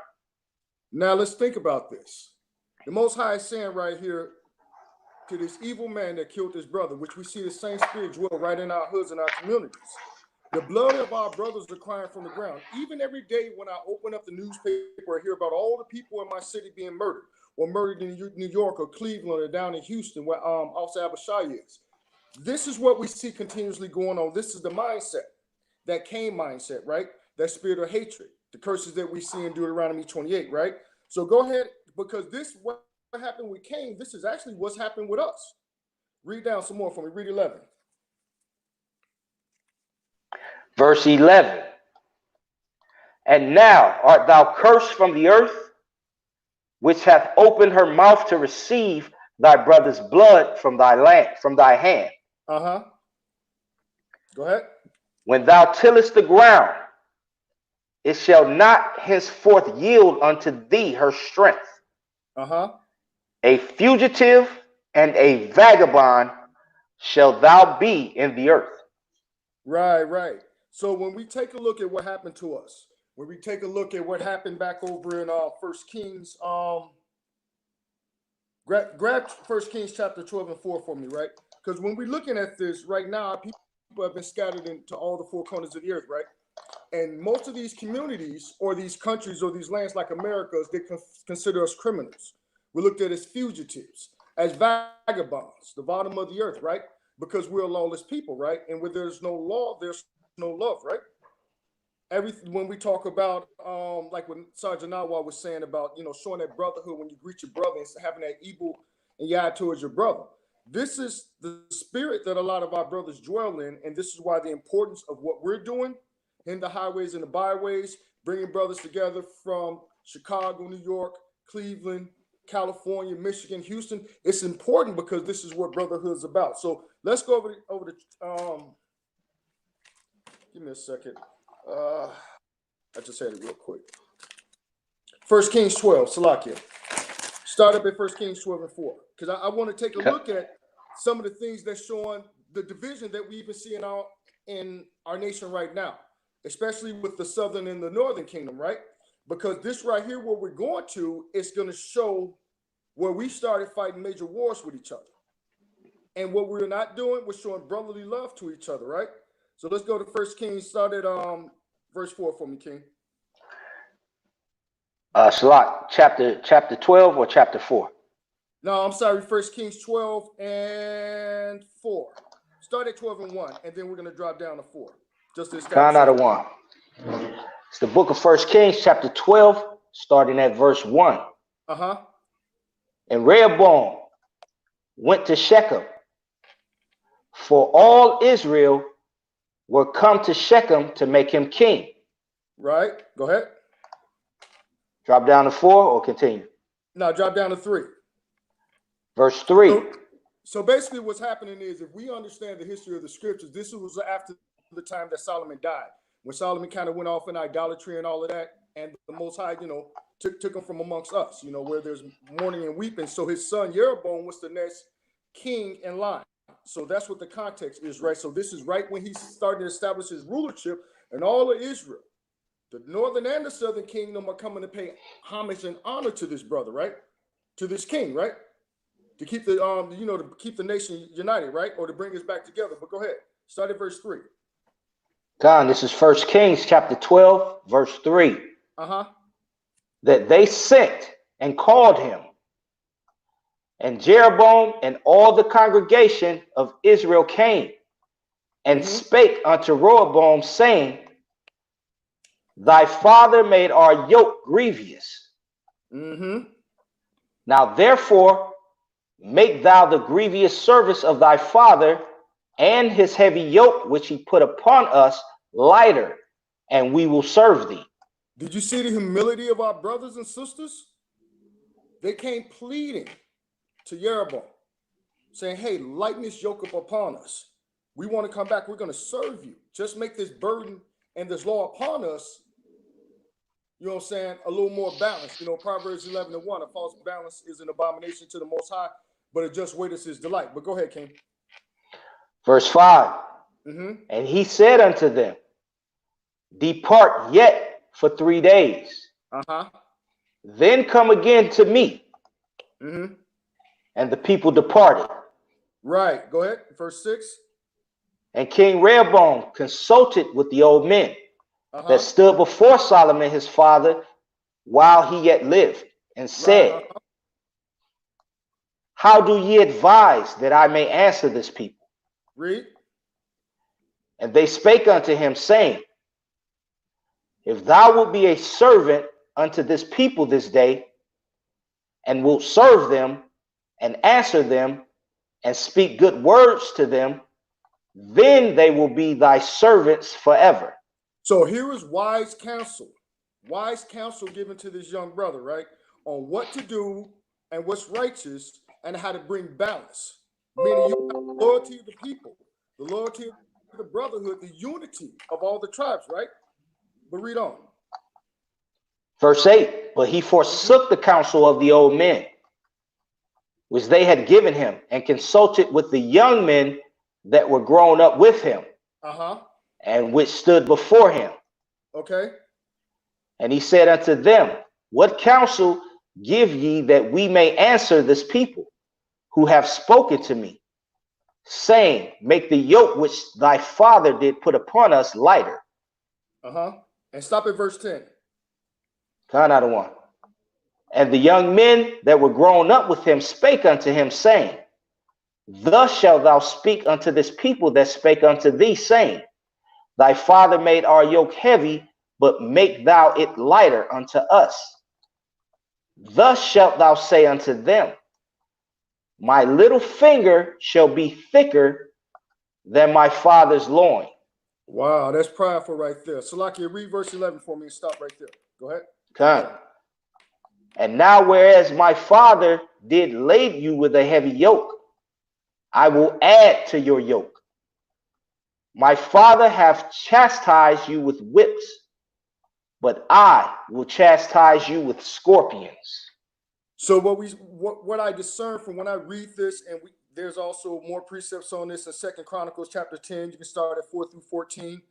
Now let's think about this. The Most High is saying right here, to this evil man that killed his brother, which we see the same spirit dwell right in our hoods and our communities. The blood of our brothers are crying from the ground. Even every day when I open up the newspaper, I hear about all the people in my city being murdered, or murdered in New York or Cleveland or down in Houston, where Officer Abishai is. This is what we see continuously going on. This is the mindset, that Cain mindset, right? That spirit of hatred, the curses that we see in Deuteronomy 28, right? So go ahead, because this, what happened with Cain, this is actually what's happened with us. Read down some more for me. Read 11. Verse 11. And now art thou cursed from the earth, which hath opened her mouth to receive thy brother's blood from thy hand. Uh-huh. Go ahead. When thou tillest the ground, it shall not henceforth yield unto thee her strength. Uh-huh. A fugitive and a vagabond shall thou be in the earth. Right, right. So when we take a look at what happened to us, when we take a look at what happened back over in 1 Kings, grab 1 Kings chapter 12 and 4 for me, right? Because when we're looking at this right now, people have been scattered into all the four corners of the earth, right? And most of these communities or these countries or these lands like America's, they consider us criminals. We're looked at as fugitives, as vagabonds, the bottom of the earth, right? Because we're a lawless people, right? And where there's no law, there's no love, right? When we talk about, like when Sergeant Yahawah was saying about, showing that brotherhood when you greet your brother and having that evil in your eye towards your brother. This is the spirit that a lot of our brothers dwell in, and this is why the importance of what we're doing in the highways and the byways, bringing brothers together from Chicago, New York, Cleveland, California, Michigan, Houston. It's important because this is what brotherhood is about. So let's go over to give me a second. I just had it real quick. 1 Kings 12, Salakia. Start up at 1 Kings 12 and 4. Because I want to take a look at some of the things that's showing the division that we even see in our nation right now, especially with the southern and the northern kingdom, right? Because this right here, where we're going to, is going to show where we started fighting major wars with each other. And what we're not doing, we're showing brotherly love to each other, right? So let's go to 1 Kings, start at verse 4 for me, King. Shalak, chapter 12 or chapter 4? No, I'm sorry, 1 Kings 12 and 4. Start at 12 and 1, and then we're going to drop down to 4. Just to establish. Count out of 1. It's the book of 1 Kings, chapter 12, starting at verse 1. Uh-huh. And Rehoboam went to Shechem, for all Israel were come to Shechem to make him king. Right. Go ahead. Drop down to 4 or continue? No, drop down to 3. Verse 3. So basically what's happening is, if we understand the history of the scriptures, this was after the time that Solomon died, when Solomon kind of went off in idolatry and all of that, and the Most High, took him from amongst us, where there's mourning and weeping. So his son Jeroboam was the next king in line. So that's what the context is, right? So this is right when he started to establish his rulership, and all of Israel, the northern and the southern kingdom, are coming to pay homage and honor to this brother, right? To this king, right? To keep the to keep the nation united, right? Or to bring us back together. But go ahead. Start at verse 3. God, this is 1 Kings chapter 12, verse 3. Uh-huh. That they sent and called him. And Jeroboam and all the congregation of Israel came and spake unto Rehoboam, saying, Thy father made our yoke grievous. Now therefore make thou the grievous service of thy father and his heavy yoke which he put upon us lighter, and we will serve thee. Did you see the humility of our brothers and sisters? They came pleading to Jeroboam, saying, hey, lighten this yoke up upon us. We want to come back. We're going to serve you. Just make this burden and this law upon us, a little more balanced. Proverbs 11 and 1, a false balance is an abomination to the Most High, but a just weight is his delight. But go ahead, King. Verse 5. And he said unto them, Depart yet for 3 days. Then come again to me. And the people departed. Right. Go ahead. Verse 6. And King Rehoboam consulted with the old men that stood before Solomon his father while he yet lived, and said, How do ye advise that I may answer this people? Read. And they spake unto him, saying, If thou wilt be a servant unto this people this day, and wilt serve them, and answer them, and speak good words to them, then they will be thy servants forever. So here is wise counsel given to this young brother, right? On what to do and what's righteous and how to bring balance. Meaning you have the loyalty of the people, the loyalty of the brotherhood, the unity of all the tribes, right? But read on. Verse 8, but he forsook the counsel of the old men, which they had given him, and consulted with the young men that were grown up with him, and which stood before him. Okay. And he said unto them, What counsel give ye that we may answer this people who have spoken to me, saying, Make the yoke which thy father did put upon us lighter. And stop at verse 10. Another one. And the young men that were grown up with him spake unto him, saying, Thus shalt thou speak unto this people that spake unto thee, saying, Thy father made our yoke heavy, but make thou it lighter unto us. Thus shalt thou say unto them, My little finger shall be thicker than my father's loin. Wow, that's prideful right there. Salakia, read verse 11 for me and stop right there. Go ahead. Come. And now, whereas my father did lade you with a heavy yoke, I will add to your yoke. My father hath chastised you with whips, but I will chastise you with scorpions. So what I discern from when I read this, and there's also more precepts on this in 2 Chronicles chapter 10. You can start at 4 through 14.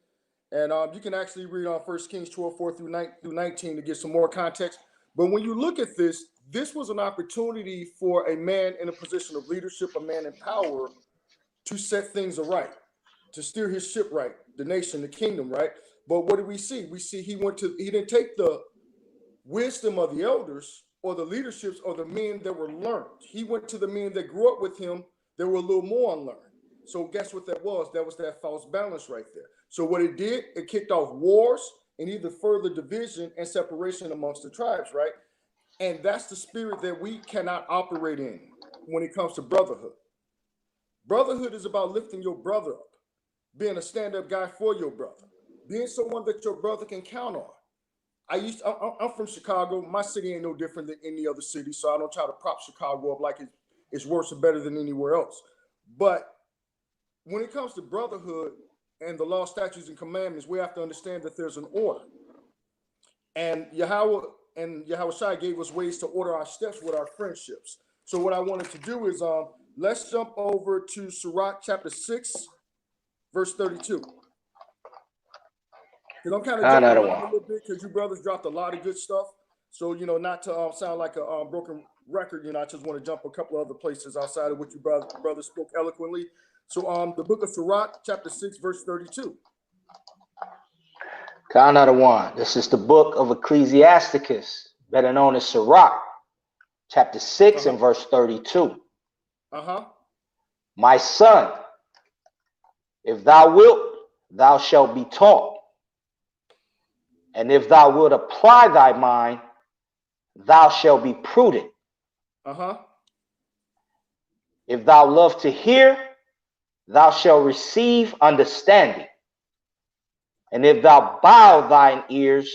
And you can actually read on 1 Kings 12, 4 through 19 to get some more context. But when you look at this, this was an opportunity for a man in a position of leadership, a man in power, to set things aright, to steer his ship right, the nation, the kingdom, right? But what did we see? We see he didn't take the wisdom of the elders or the leaderships or the men that were learned. He went to the men that grew up with him that were a little more unlearned. So guess what that was? That was that false balance right there. So what it did, it kicked off wars and either further division and separation amongst the tribes, right? And that's the spirit that we cannot operate in when it comes to brotherhood. Brotherhood is about lifting your brother up, being a stand-up guy for your brother, being someone that your brother can count on. I'm from Chicago. My city ain't no different than any other city, so I don't try to prop Chicago up like it's worse or better than anywhere else. But when it comes to brotherhood and the law, statutes, and commandments, we have to understand that there's an order. And Yahawah Shai gave us ways to order our steps with our friendships. So what I wanted to do is let's jump over to Sirach chapter 6, verse 32. Because I'm kind of jumping around a little bit because you brothers dropped a lot of good stuff. So, not to sound like a broken record, I just want to jump a couple of other places outside of what you brothers spoke eloquently. So the book of Sirach, chapter 6, verse 32. Another one. This is the book of Ecclesiasticus, better known as Sirach, chapter 6 and verse 32. My son, if thou wilt, thou shalt be taught. And if thou wilt apply thy mind, thou shalt be prudent. If thou love to hear, thou shalt receive understanding. And if thou bow thine ears,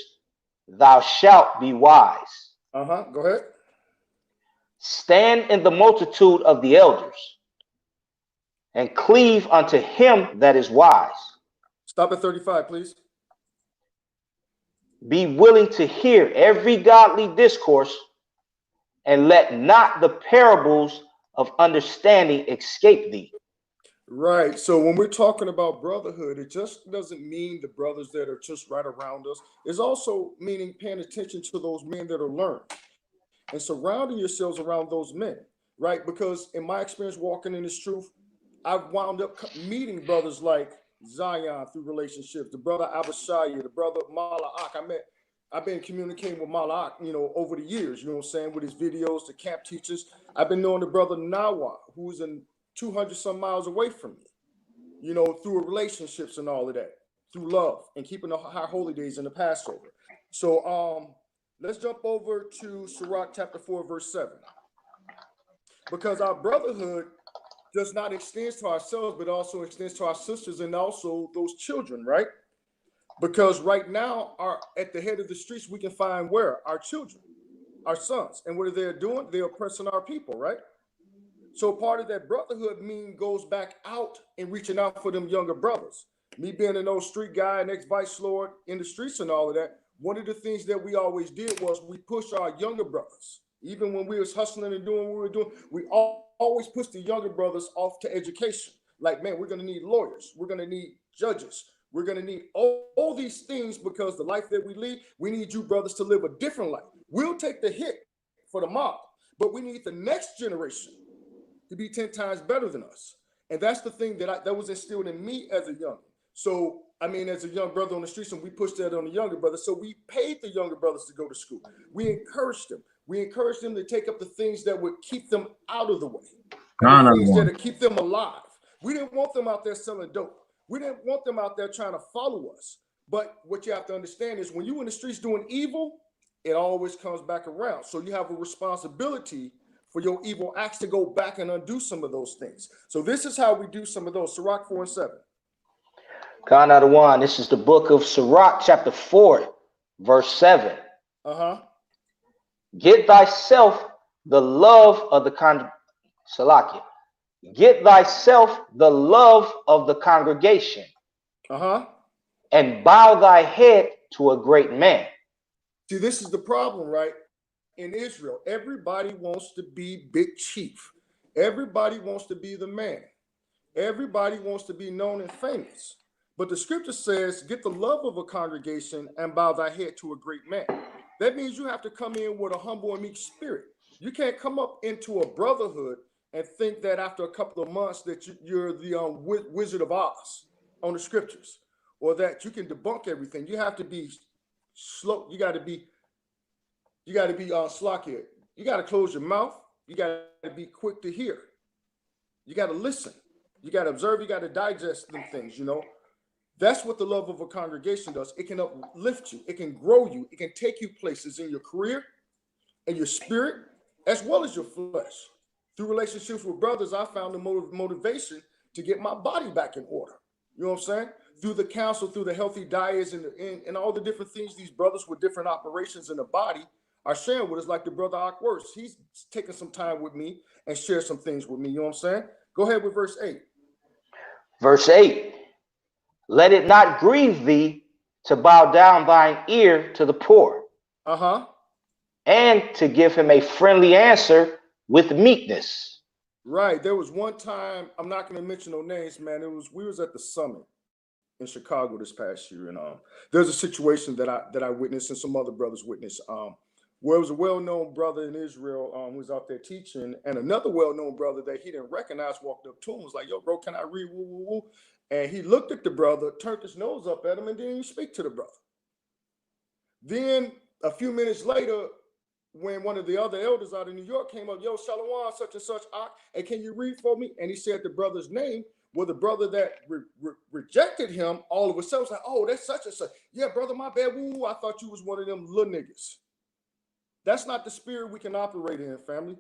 thou shalt be wise. Go ahead. Stand in the multitude of the elders, and cleave unto him that is wise. Stop at 35, please. Be willing to hear every godly discourse, and let not the parables of understanding escape thee. Right. So when we're talking about brotherhood, it just doesn't mean the brothers that are just right around us. It's also meaning paying attention to those men that are learned and surrounding yourselves around those men. right? Because in my experience walking in this truth, I've wound up meeting brothers like Zion through relationships, the brother Abishai, the brother Malak. I've been communicating with Malak, you know, over the years, you know what I'm saying, with his videos, the camp teachers. I've been knowing the brother Nawa, who's in 200 some miles away from me, you know, through relationships and all of that, through love and keeping the high holy days in the Passover. So let's jump over to Sirach chapter 4, verse 7. Because our brotherhood does not extend to ourselves, but also extends to our sisters and also those children, right? Because right now, at the head of the streets, we can find where? Our children, our sons. And what are they doing? They're oppressing our people, right? So part of that brotherhood goes back out and reaching out for them younger brothers. Me being an old street guy, an ex-vice lord in the streets and all of that, one of the things that we always did was we pushed our younger brothers. Even when we was hustling and doing what we were doing, we always pushed the younger brothers off to education. Like, man, we're going to need lawyers. We're going to need judges. We're going to need all these things because the life that we lead, we need you brothers to live a different life. We'll take the hit for the mob, but we need the next generation to be 10 times better than us. And that's the thing that was instilled in me as a young. So, I mean, as a young brother on the streets, and we pushed that on the younger brothers. So we paid the younger brothers to go to school. We encouraged them. We encouraged them to take up the things that would keep them out of the way. And the things that would keep them alive. We didn't want them out there selling dope. We didn't want them out there trying to follow us. But what you have to understand is when you're in the streets doing evil, it always comes back around. So you have a responsibility for your evil acts to go back and undo some of those things. So this is how we do some of those. Sirach 4 and 7. Hand of Yahawah, this is the book of Sirach, chapter 4, verse 7. Get thyself the love of the Salakia. Get thyself the love of the congregation. And bow thy head to a great man. See, this is the problem, right? In Israel, everybody wants to be big chief. Everybody wants to be the man. Everybody wants to be known and famous. But the scripture says, get the love of a congregation and bow thy head to a great man. That means you have to come in with a humble and meek spirit. You can't come up into a brotherhood and think that after a couple of months that you're the Wizard of Oz on the scriptures, or that you can debunk everything. You have to be slow. You got to be slack here. You got to close your mouth. You got to be quick to hear. You got to listen. You got to observe. You got to digest them things, you know. That's what the love of a congregation does. It can uplift you. It can grow you. It can take you places in your career and your spirit, as well as your flesh. Through relationships with brothers, I found the motivation to get my body back in order. You know what I'm saying? Through the counsel, through the healthy diets and all the different things these brothers with different operations in the body are sharing with us, like the brother Akwurst. He's taking some time with me and share some things with me. You know what I'm saying? Go ahead with verse 8. Verse 8. Let it not grieve thee to bow down thine ear to the poor. And to give him a friendly answer with meekness. Right. There was one time, I'm not going to mention no names, man. We was at the summit in Chicago this past year, and there's a situation that I witnessed and some other brothers witnessed. Where it was a well-known brother in Israel who was out there teaching, and another well-known brother that he didn't recognize walked up to him, was like, "Yo, bro, can I read woo woo woo?" And he looked at the brother, turned his nose up at him, and didn't even speak to the brother. Then a few minutes later, when one of the other elders out of New York came up, "Yo, Shalom, such and such, and can you read for me?" And he said the brother's name. Well, the brother that rejected him all of a sudden was like, "Oh, that's such and such. Yeah, brother, my bad. Woo, I thought you was one of them little niggas." That's not the spirit we can operate in, family.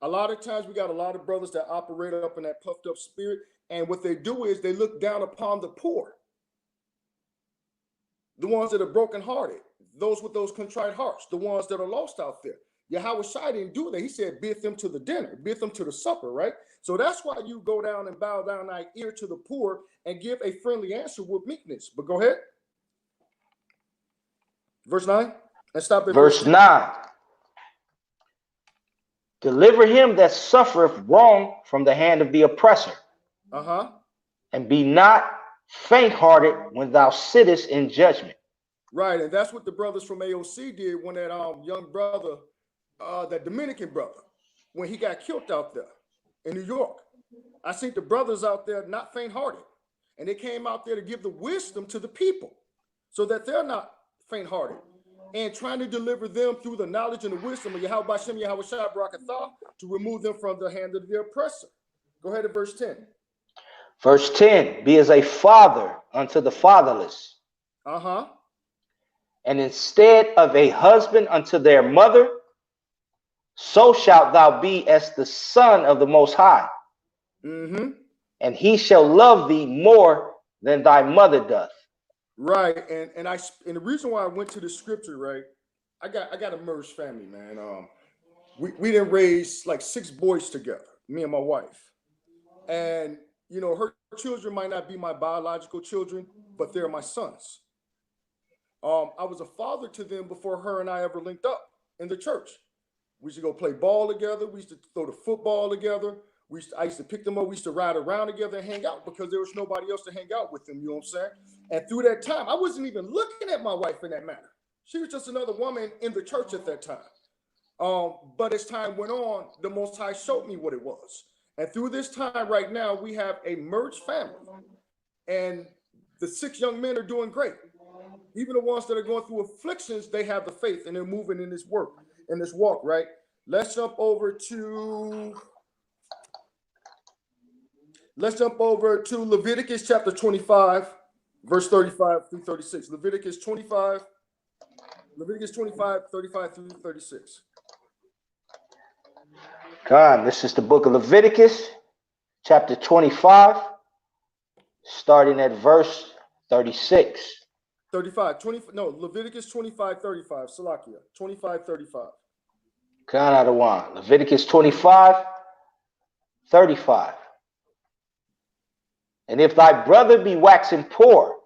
A lot of times we got a lot of brothers that operate up in that puffed up spirit. And what they do is they look down upon the poor. The ones that are brokenhearted, those with those contrite hearts, the ones that are lost out there. Yahawah didn't do that. He said, bid them to the dinner, bid them to the supper, right? So that's why you go down and bow down thy ear to the poor and give a friendly answer with meekness. But go ahead. Verse 9. And stop at verse 9. Deliver him that suffereth wrong from the hand of the oppressor. And be not faint-hearted when thou sittest in judgment. Right, and that's what the brothers from AOC did when that young brother, that Dominican brother, when he got killed out there in New York. I seen the brothers out there not faint-hearted, and they came out there to give the wisdom to the people so that they're not faint-hearted, and trying to deliver them through the knowledge and the wisdom of Yahawah Shem Yahawah Shai Barakatah to remove them from the hand of the oppressor. Go ahead to verse 10. Verse 10, be as a father unto the fatherless, and instead of a husband unto their mother, so shalt thou be as the son of the Most High. And he shall love thee more than thy mother doth. Right, and the reason why I went to the scripture, right? I got a merged family, man. We didn't raise like 6 boys together, me and my wife, and you know her children might not be my biological children, but they're my sons. I was a father to them before her and I ever linked up in the church. We used to go play ball together. We used to throw the football together. I used to pick them up. We used to ride around together and hang out because there was nobody else to hang out with them. You know what I'm saying? And through that time, I wasn't even looking at my wife in that manner. She was just another woman in the church at that time. But as time went on, the Most High showed me what it was. And through this time right now, we have a merged family. And the 6 young men are doing great. Even the ones that are going through afflictions, they have the faith and they're moving in this work, in this walk, right? Let's jump over to Leviticus chapter 25, verse 35 through 36. Leviticus 25, 35 through 36. God, this is the book of Leviticus, chapter 25, starting at verse 36. 35, 20, no, Leviticus 25, 35, Salakia, 25, 35. God, Adawan. Leviticus 25, 35. And if thy brother be waxen poor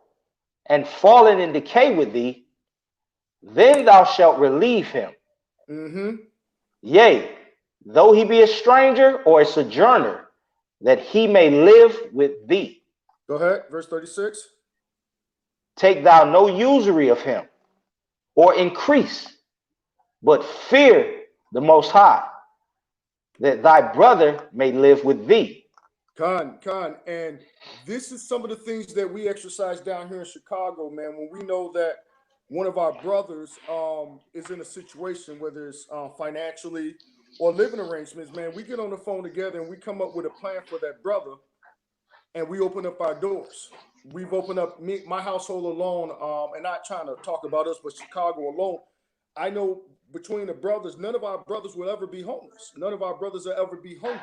and fallen in decay with thee, then thou shalt relieve him. Yea, though he be a stranger or a sojourner, that he may live with thee. Go ahead, verse 36. Take thou no usury of him, or increase, but fear the Most High, that thy brother may live with thee. Khan, and this is some of the things that we exercise down here in Chicago, man, when we know that one of our brothers is in a situation, whether it's financially or living arrangements, man, we get on the phone together and we come up with a plan for that brother, and we open up our doors. We've opened up my household alone, and not trying to talk about us, but Chicago alone. I know between the brothers, none of our brothers will ever be homeless. None of our brothers will ever be hungry,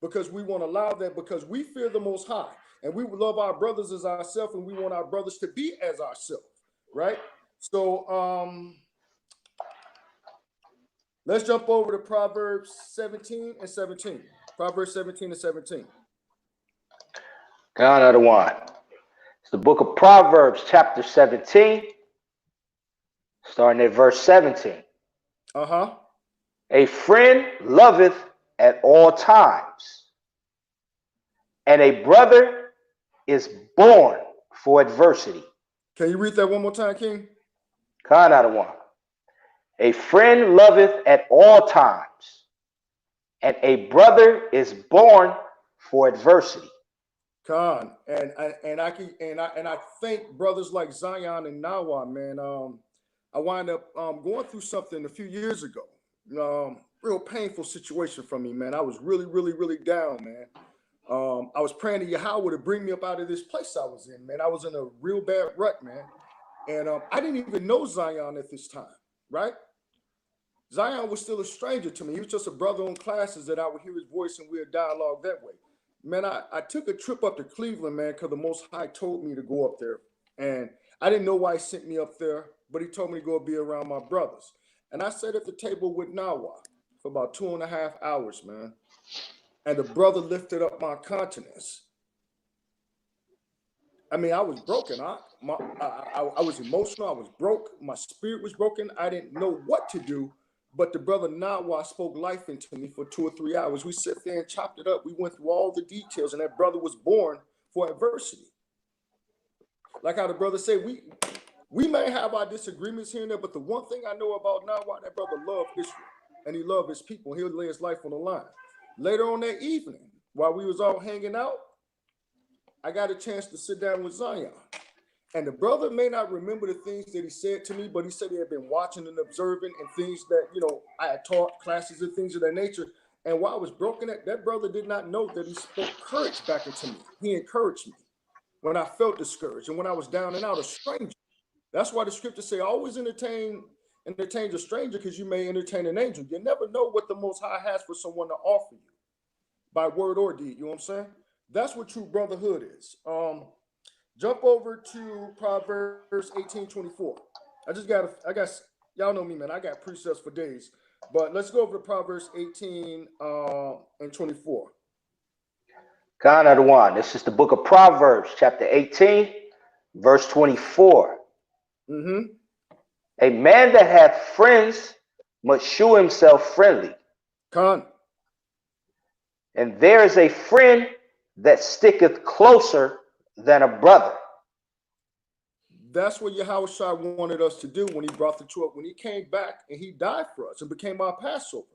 because we won't allow that, because we fear the Most High, and we love our brothers as ourselves, and we want our brothers to be as ourselves, right? So let's jump over to Proverbs 17 and 17. Proverbs 17 and 17. God, Adawan. It's the book of Proverbs, chapter 17, starting at verse 17. A friend loveth at all times, and a brother is born for adversity. Can you read that one more time, King? God, Adawan. A friend loveth at all times, and a brother is born for adversity. Khan, and I thank brothers like Zion and Nawa, man. I wound up going through something a few years ago. Real painful situation for me, man. I was really down, man. I was praying to Yahawah to bring me up out of this place I was in, man. I was in a real bad rut, man. And I didn't even know Zion at this time, right? Zion was still a stranger to me. He was just a brother on classes that I would hear his voice and we'd dialogue that way. Man, I took a trip up to Cleveland, man, because the Most High told me to go up there. And I didn't know why he sent me up there, but he told me to go be around my brothers. And I sat at the table with Nawa for about 2.5 hours, man. And the brother lifted up my countenance. I mean, I was broken. I was emotional. I was broke. My spirit was broken. I didn't know what to do. But the brother Nawa spoke life into me for 2 or 3 hours. We sat there and chopped it up. We went through all the details, and that brother was born for adversity. Like how the brother said, we may have our disagreements here and there, but the one thing I know about Nawa, that brother loved Israel. and he loved his people. He'll lay his life on the line. Later on that evening, while we was all hanging out, I got a chance to sit down with Zion. And the brother may not remember the things that he said to me, but he said he had been watching and observing and things that, I had taught classes and things of that nature. And while I was broken, that brother did not know that he spoke courage back into me. He encouraged me when I felt discouraged and when I was down and out, a stranger. That's why the scriptures say, always entertain a stranger, because you may entertain an angel. You never know what the Most High has for someone to offer you by word or deed. You know what I'm saying? That's what true brotherhood is. Jump over to Proverbs 18:24. I got, y'all know me, man. I got precepts for days. But let's go over to Proverbs 18 and 24. Khan of the one. This is the book of Proverbs, chapter 18, verse 24. A man that hath friends must shew himself friendly. Khan. And there is a friend that sticketh closer than a brother. That's what Yahawah wanted us to do when he brought the truth, when he came back and he died for us and became our Passover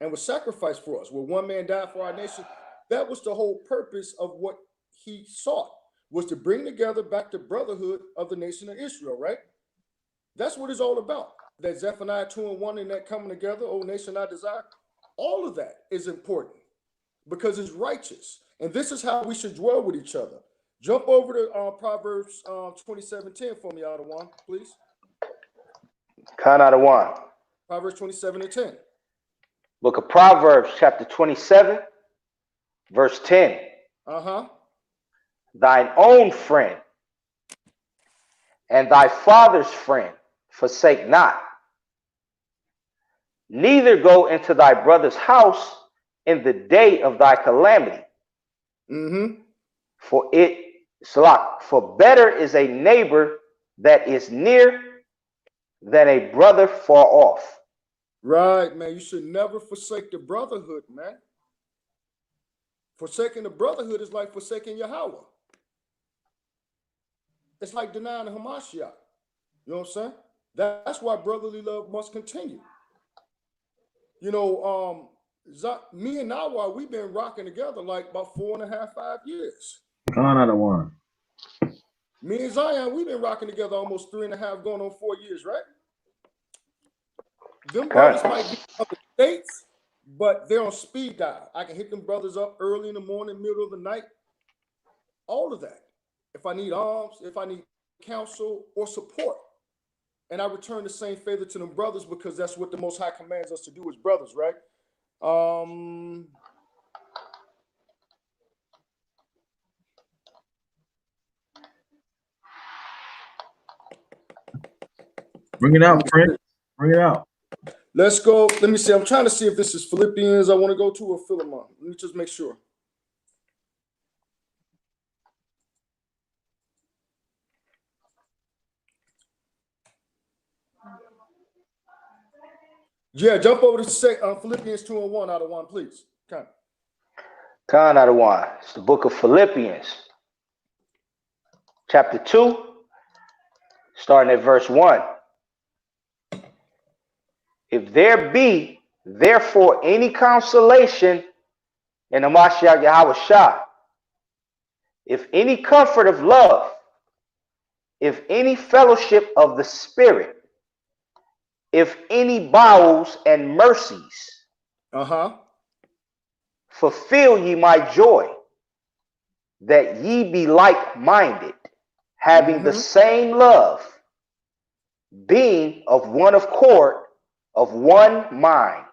and was sacrificed for us. Where one man died for our nation, that was the whole purpose of what he sought, was to bring together back the brotherhood of the nation of Israel, right? That's what it's all about. That Zephaniah 2:1 and that coming together, O nation I desire, all of that is important because it's righteous. And this is how we should dwell with each other. Jump over to Proverbs 27:10 for me, Adawan, please. Khan of the one. Proverbs 27:10. Book of Proverbs, chapter 27, verse 10. Thine own friend and thy father's friend forsake not. Neither go into thy brother's house in the day of thy calamity. For better is a neighbor that is near than a brother far off. Right, man. You should never forsake the brotherhood, man. Forsaking the brotherhood is like forsaking Yahawah. It's like denying the Hamashiach. You know what I'm saying? That's why brotherly love must continue. Me and Nawa, we've been rocking together like about 4.5, 5 years. Khan of the one. Me and Zion, we've been rocking together almost 3.5, going on 4 years, right? Them brothers might be in other states, but they're on speed dial. I can hit them brothers up early in the morning, middle of the night, all of that. If I need arms, if I need counsel or support. And I return the same favor to them brothers because that's what the Most High commands us to do as brothers, right? Bring it out, friend. Bring it out. Let's go. Let me see. I'm trying to see if this is Philippians I want to go to or Philemon. Let me just make sure. Yeah, jump over to Philippians 2:1 out of 1, please. Khan out of 1. It's the book of Philippians, chapter 2, starting at verse 1. If there be therefore any consolation in the Mashiach Yahawah, if any comfort of love, if any fellowship of the Spirit, if any bowels and mercies, fulfill ye my joy, that ye be like-minded, having the same love, being of one accord, of one mind.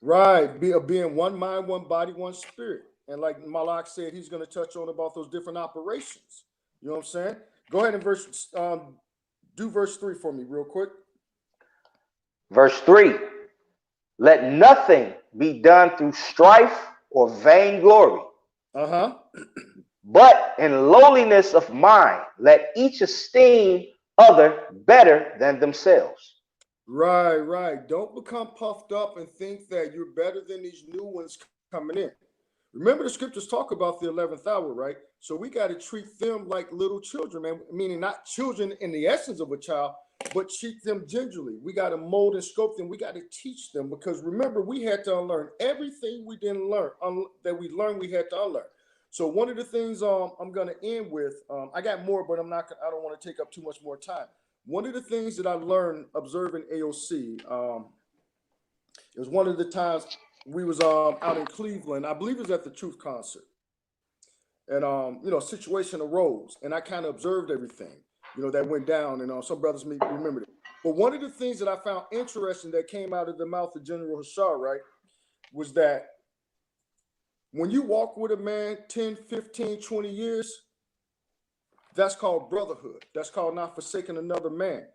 Right, being one mind, one body, one spirit. And like Malak said, he's going to touch on about those different operations. You know what I'm saying? Go ahead and do verse 3 for me real quick. Verse 3, let nothing be done through strife or vainglory, but in lowliness of mind, let each esteem other better than themselves. Right. Don't become puffed up and think that you're better than these new ones coming in. Remember, the scriptures talk about the 11th hour, right? So we got to treat them like little children, man. Meaning not children in the essence of a child, but treat them gingerly. We got to mold and scope them. We got to teach them, because remember, we had to unlearn everything we didn't learn that we learned. We had to unlearn. So one of the things I'm going to end with, I got more, but I don't want to take up too much more time. One of the things that I learned observing AOC, it was one of the times we was out in Cleveland. I believe it was at the Truth concert. And, a situation arose, and I kind of observed everything, that went down, and some brothers may remember it. But one of the things that I found interesting that came out of the mouth of General Hashar, right, was that when you walk with a man 10, 15, 20 years, that's called brotherhood. That's called not forsaking another man.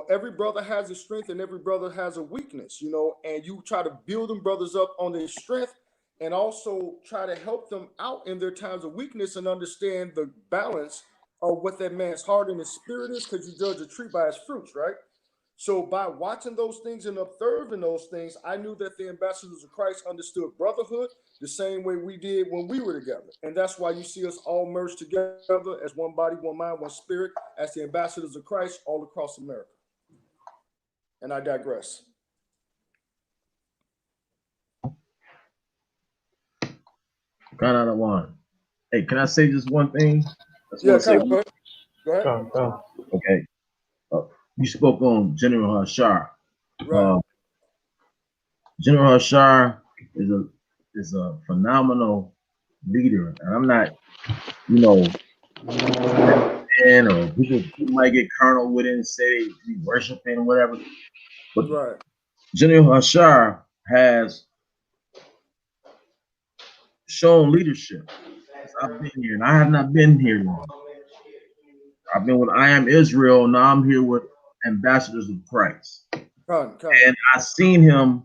Every brother has a strength and every brother has a weakness, and you try to build them brothers up on their strength, and also try to help them out in their times of weakness and understand the balance of what that man's heart and his spirit is, because you judge a tree by its fruits, right? So by watching those things and observing those things, I knew that the ambassadors of Christ understood brotherhood the same way we did when we were together. And that's why you see us all merged together as one body, one mind, one spirit, as the ambassadors of Christ all across America. And I digress. God out of one. Hey, can I say just one thing? Yeah, go ahead. Go ahead. Okay. You spoke on General Hashar. Right. General Hashar is a phenomenal leader, and I'm not, or people might get carnal with it and say we worshiping or whatever. But right. General Hashar has shown leadership. I've been here, and I have not been here long. I've been with I Am Israel. Now I'm here with Ambassadors of Christ. And I've seen him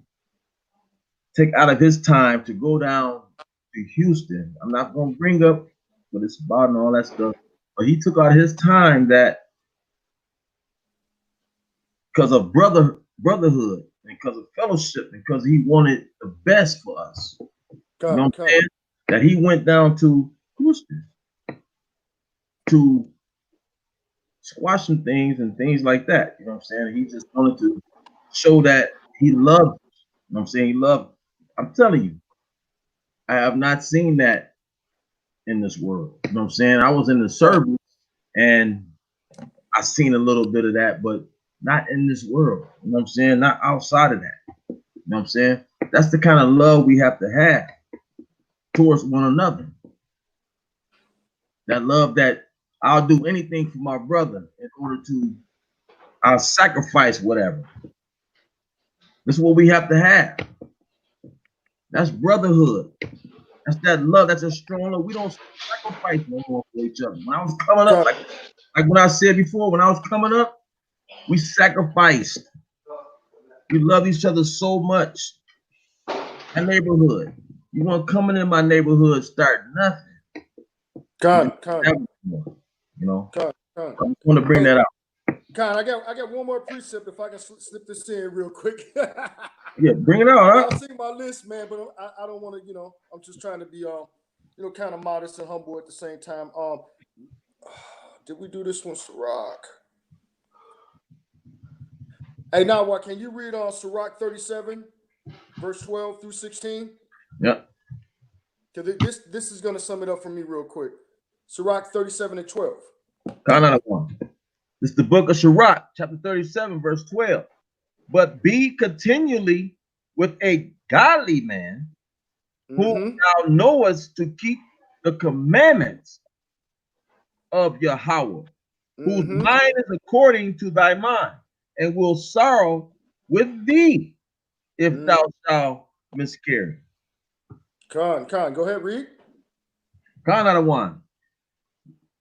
take out of his time to go down to Houston. I'm not going to bring up what it's about and all that stuff, but he took out his time that because of brotherhood and because of fellowship, because he wanted the best for us. You know what I'm saying? That he went down to Houston to squash some things and things like that. You know what I'm saying? He just wanted to show that he loved. You know what I'm saying? He loved. I'm telling you, I have not seen that in this world. You know what I'm saying? I was in the service and I seen a little bit of that, but not in this world. You know what I'm saying? Not outside of that. You know what I'm saying? That's the kind of love we have to have towards one another. That love that I'll do anything for my brother in order to, I'll sacrifice whatever. That's what we have to have. That's brotherhood. That's that love. That's a strong love. We don't sacrifice no more for each other. When I was coming up, like what I said before, when I was coming up, we sacrificed. We love each other so much. My neighborhood. You want coming in my neighborhood, start nothing. You know, I want to bring that out. I got one more precept if I can slip this in real quick. Yeah, bring it out. I'll see my list, man, but I don't want to, I'm just trying to be, kind of modest and humble at the same time. Did we do this one, Sirach? Hey, now what? Can you read Sirach 37, verse 12 through 16? Yeah. Because this is going to sum it up for me real quick. Sirach 37 and 12. This is the book of Sirach, chapter 37, verse 12. But be continually with a godly man who thou knowest to keep the commandments of Yahawah, whose mind is according to thy mind, and will sorrow with thee if thou shalt miscarry. Go ahead, read.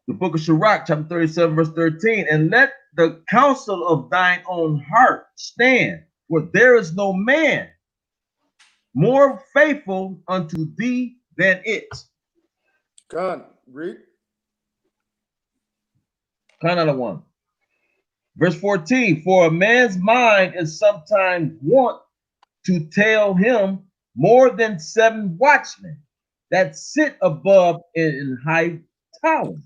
The book of Sirach, chapter 37, verse 13. And let the counsel of thine own heart stand, for there is no man more faithful unto thee than it. Read. Verse 14. For a man's mind is sometimes wont to tell him more than 7 watchmen that sit above in high towers.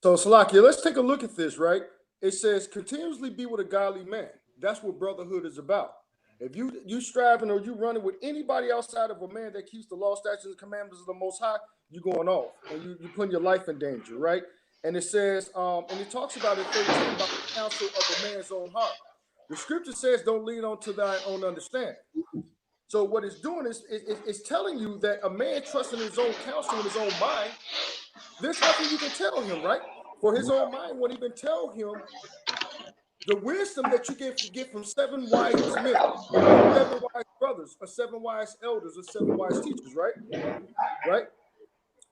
So, Salakia, let's take a look at this, right? it says continuously be with a godly man. That's what brotherhood is about. If you striving or you running with anybody outside of a man that keeps the law, statutes, and commandments of the Most High, you're going off and you putting your life in danger, right? And it says, and it talks about in 13 about the counsel of a man's own heart. The scripture says, "Don't lean on to thy own understanding." So what it's doing is it's telling you that a man trusting his own counsel in his own mind, there's nothing you can tell him, right? For his own mind won't even tell him the wisdom that you get from 7 wise men, 7 wise brothers, or 7 wise elders, or 7 wise teachers, right? Right?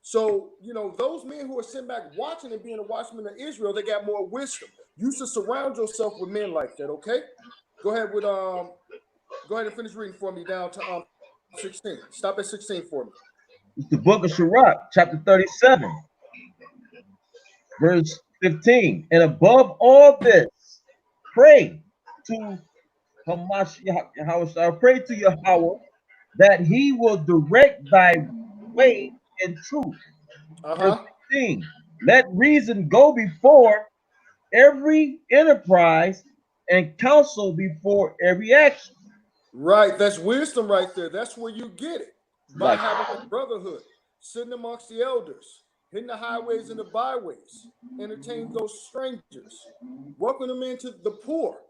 So, those men who are sitting back watching and being a watchman of Israel, they got more wisdom. You should surround yourself with men like that, okay? Go ahead and finish reading for me down to 16. Stop at 16 for me. It's the book of Sirach, chapter 37, verse 15. And above all this, pray to Yahawah, pray to Yahawah that he will direct thy way in truth. Verse 16. Let reason go before every enterprise and counsel before every action. Right, that's wisdom right there. That's where you get it. By having a brotherhood, sitting amongst the elders, hitting the highways and the byways, entertain those strangers, welcome them into the poor.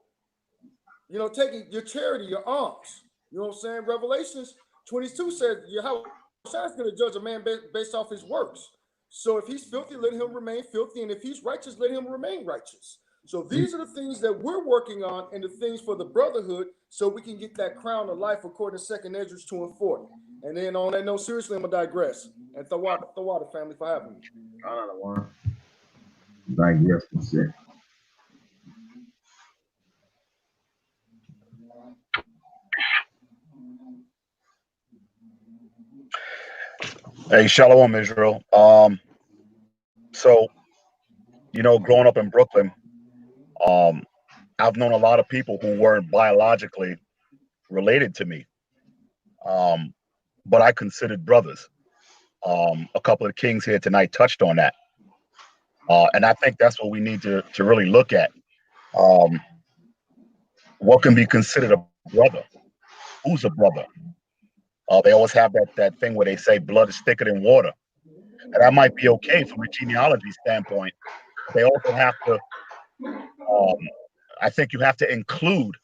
Taking your charity, your alms. You know what I'm saying? Revelations 22 says Yahawah is going to judge a man based off his works. So if he's filthy, let him remain filthy. And if he's righteous, let him remain righteous. So these are the things that we're working on and the things for the brotherhood so we can get that crown of life according to 2 Ezra 2 and 40. And then on that note, seriously, I'm going to digress. And Thawada family for having me. I don't want to digress for a second. Hey, Shalom, Israel. So, growing up in Brooklyn, I've known a lot of people who weren't biologically related to me, but I considered brothers. A couple of kings here tonight touched on that, and I think that's what we need to really look at. What can be considered a brother? Who's a brother? They always have that thing where they say blood is thicker than water. And that might be okay from a genealogy standpoint. They also have to, I think you have to include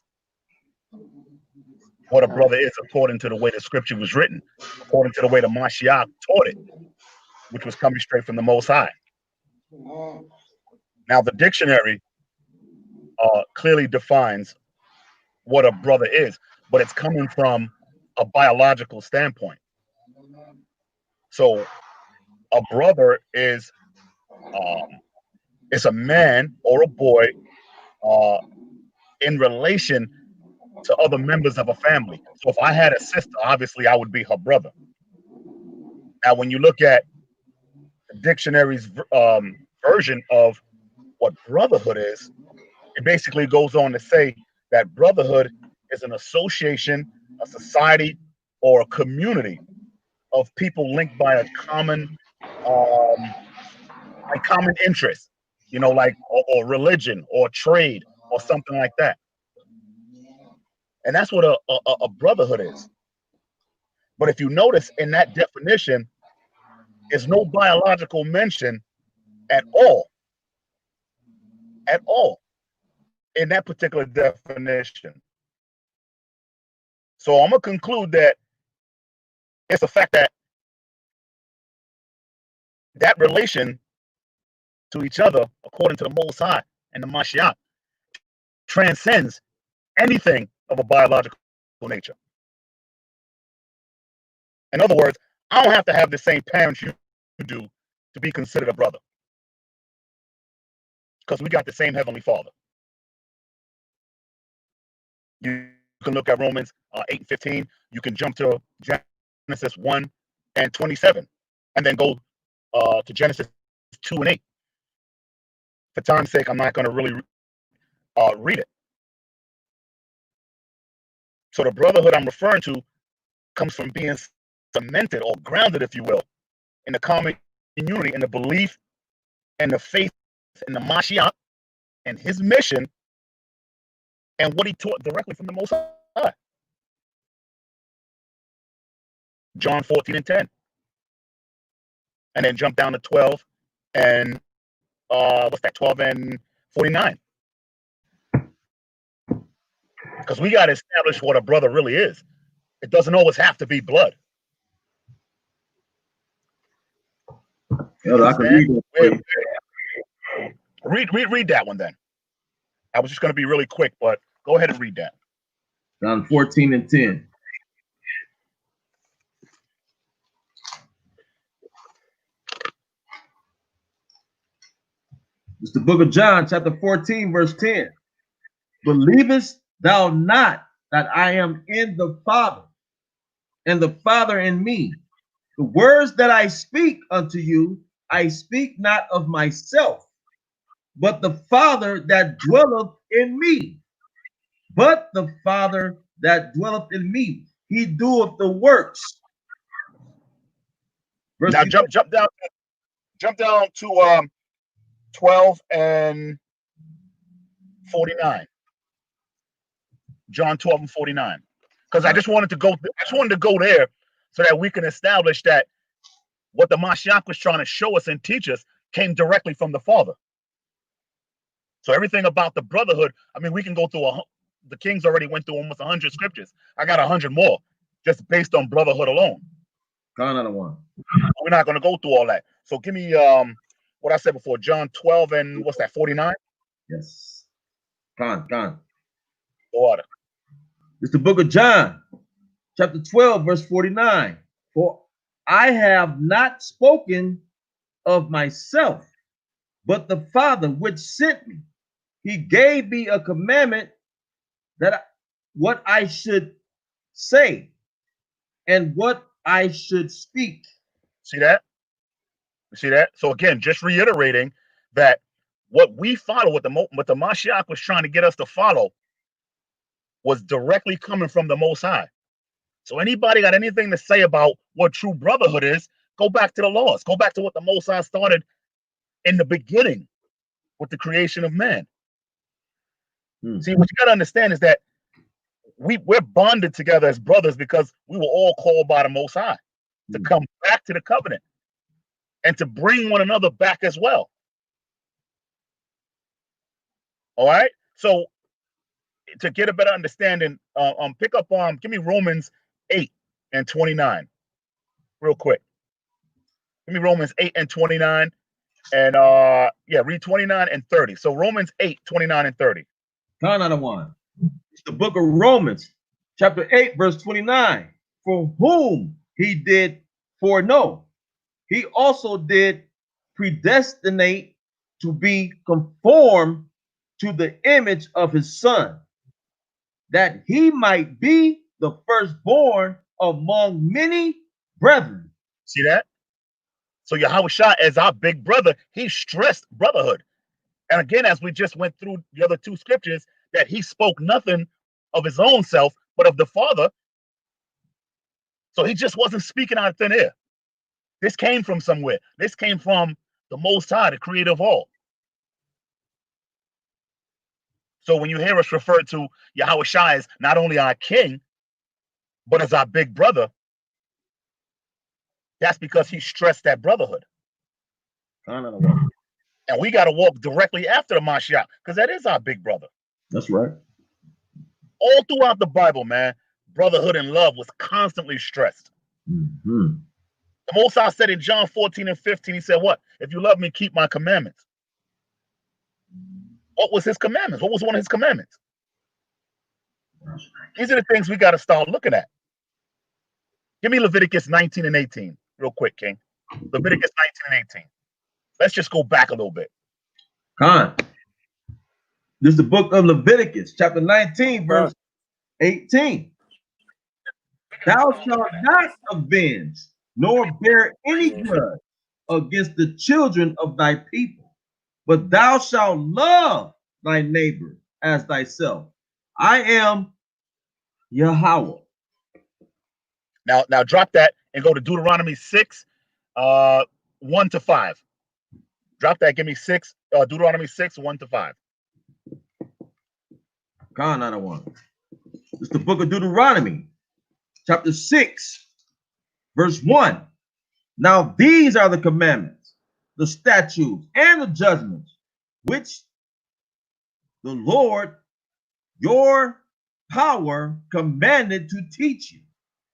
what a brother is according to the way the scripture was written, according to the way the Mashiach taught it, which was coming straight from the Most High. Now, the dictionary clearly defines what a brother is, but it's coming from a biological standpoint. So a brother is a man or a boy in relation to other members of a family. So if I had a sister, obviously I would be her brother. Now, when you look at the dictionary's version of what brotherhood is, it basically goes on to say that brotherhood is an association, a society, or a community of people linked by a common interest, like or religion or trade or something like that. And that's what a brotherhood is. But if you notice in that definition, there's no biological mention at all in that particular definition. So I'm going to conclude that it's the fact that relation to each other, according to the Most High and the Mashiach, transcends anything of a biological nature. In other words, I don't have to have the same parents you do to be considered a brother, because we got the same Heavenly Father. You can look at Romans 8:15. You can jump to Genesis 1:27, and then go to Genesis 2:8. For time's sake, I'm not going to really read it. So the brotherhood I'm referring to comes from being cemented or grounded, if you will, in the common community, in the belief and the faith in the Mashiach and his mission and what he taught directly from the Most High. John 14 and 10. And then jump down to 12 and what's that, 12 and 49. Because we got to establish what a brother really is. It doesn't always have to be blood. I can read that one then. I was just going to be really quick, but go ahead and read that. John 14 and 10. It's the book of John, chapter 14, verse 10. Believest thou not that I am in the Father, and the Father in me? The words that I speak unto you, I speak not of myself, but the Father that dwelleth in me. But the Father that dwelleth in me, he doeth the works. Verse now jump down to 12 and 49. John 12 and 49. Because I just wanted to go there so that we can establish that what the Mashiach was trying to show us and teach us came directly from the Father. So everything about the brotherhood, I mean, we can go through the Kings already went through almost 100 scriptures. I got 100 more just based on brotherhood alone. Another one. We're not going to go through all that. So give me what I said before, John 12 and what's that, 49? Yes. Con. Go on. It's the book of John, chapter 12, verse 49. For I have not spoken of myself, but the Father which sent me, he gave me a commandment that what I should say and what I should speak. See that? You see that? So again, just reiterating that what we follow, what the Mashiach was trying to get us to follow, was directly coming from the Most High. So anybody got anything to say about what true brotherhood is, go back to the laws. Go back to what the Most High started in the beginning with the creation of man. See, what you got to understand is that we're bonded together as brothers because we were all called by the Most High to come back to the covenant and to bring one another back as well. All right? So to get a better understanding, pick up give me Romans 8 and 29 real quick. Give me Romans 8 and 29 and read 29 and 30. So Romans 8, 29 and 30. Another one. It's the book of Romans, chapter 8, verse 29. For whom he did foreknow, he also did predestinate to be conformed to the image of his Son, that he might be the firstborn among many brethren. See that? So Yahawah as our big brother, he stressed brotherhood. And again, as we just went through the other two scriptures, that he spoke nothing of his own self, but of the Father. So he just wasn't speaking out of thin air. This came from somewhere. This came from the Most High, the creator of all. So when you hear us refer to Yahawah as not only our king, but as our big brother, that's because he stressed that brotherhood. And we got to walk directly after the Mashiach, because that is our big brother. That's right. All throughout the Bible, man, brotherhood and love was constantly stressed. The Most High said in John 14 and 15, he said, what? If you love me, keep my commandments. What was his commandments? What was one of his commandments? These are the things we got to start looking at. Give me Leviticus 19 and 18 real quick, King. Leviticus 19 and 18. Let's just go back a little bit. This is the book of Leviticus, chapter 19, verse 18. Thou shalt not avenge, nor bear any grudge against the children of thy people, but thou shalt love thy neighbor as thyself. I am Yahawah. Now drop that and go to Deuteronomy 6, 1 to 5. Drop that. Give me 6, Deuteronomy 6, 1 to 5. Con, another one. It's the book of Deuteronomy, chapter 6, verse 1. Now these are the commandments, the statutes, and the judgments, which the Lord your power commanded to teach you,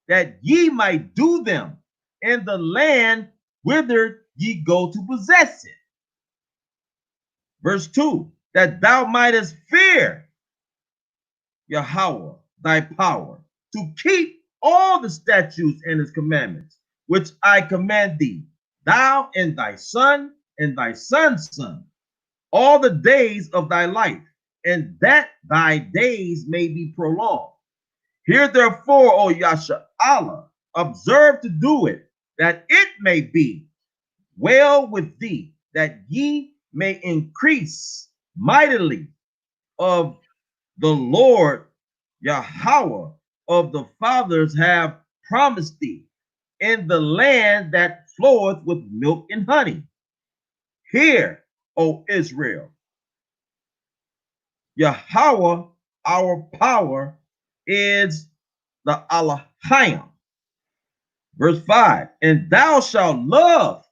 that ye might do them in the land whither ye go to possess it. Verse 2, that thou mightest fear Yahawah, thy power, to keep all the statutes and his commandments, which I command thee, thou and thy son and thy son's son, all the days of thy life, and that thy days may be prolonged. Hear therefore, O Yasha Allah, observe to do it, that it may be well with thee, that ye may increase mightily of the Lord Yahawah of the fathers have promised thee, in the land that floweth with milk and honey. Hear, O Israel, Yahawah, our power, is the Elohim. Verse 5, and thou shalt love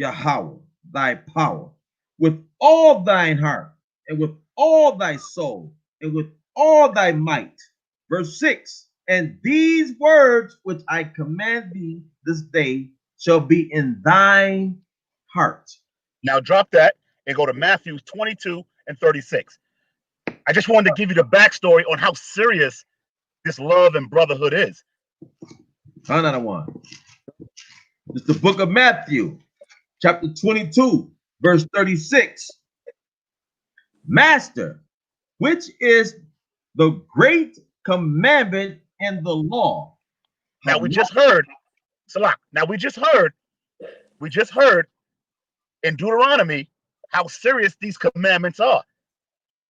Yahawah, thy power, with all thine heart, and with all thy soul, and with all thy might. Verse 6, and these words which I command thee this day shall be in thine heart. Now drop that and go to Matthew 22 and 36. I just wanted to give you the backstory on how serious this love and brotherhood is. Another one. It's the book of Matthew, chapter 22, verse 36. Master, which is the great commandment in the law? Now we just heard, Salak, now we just heard in Deuteronomy how serious these commandments are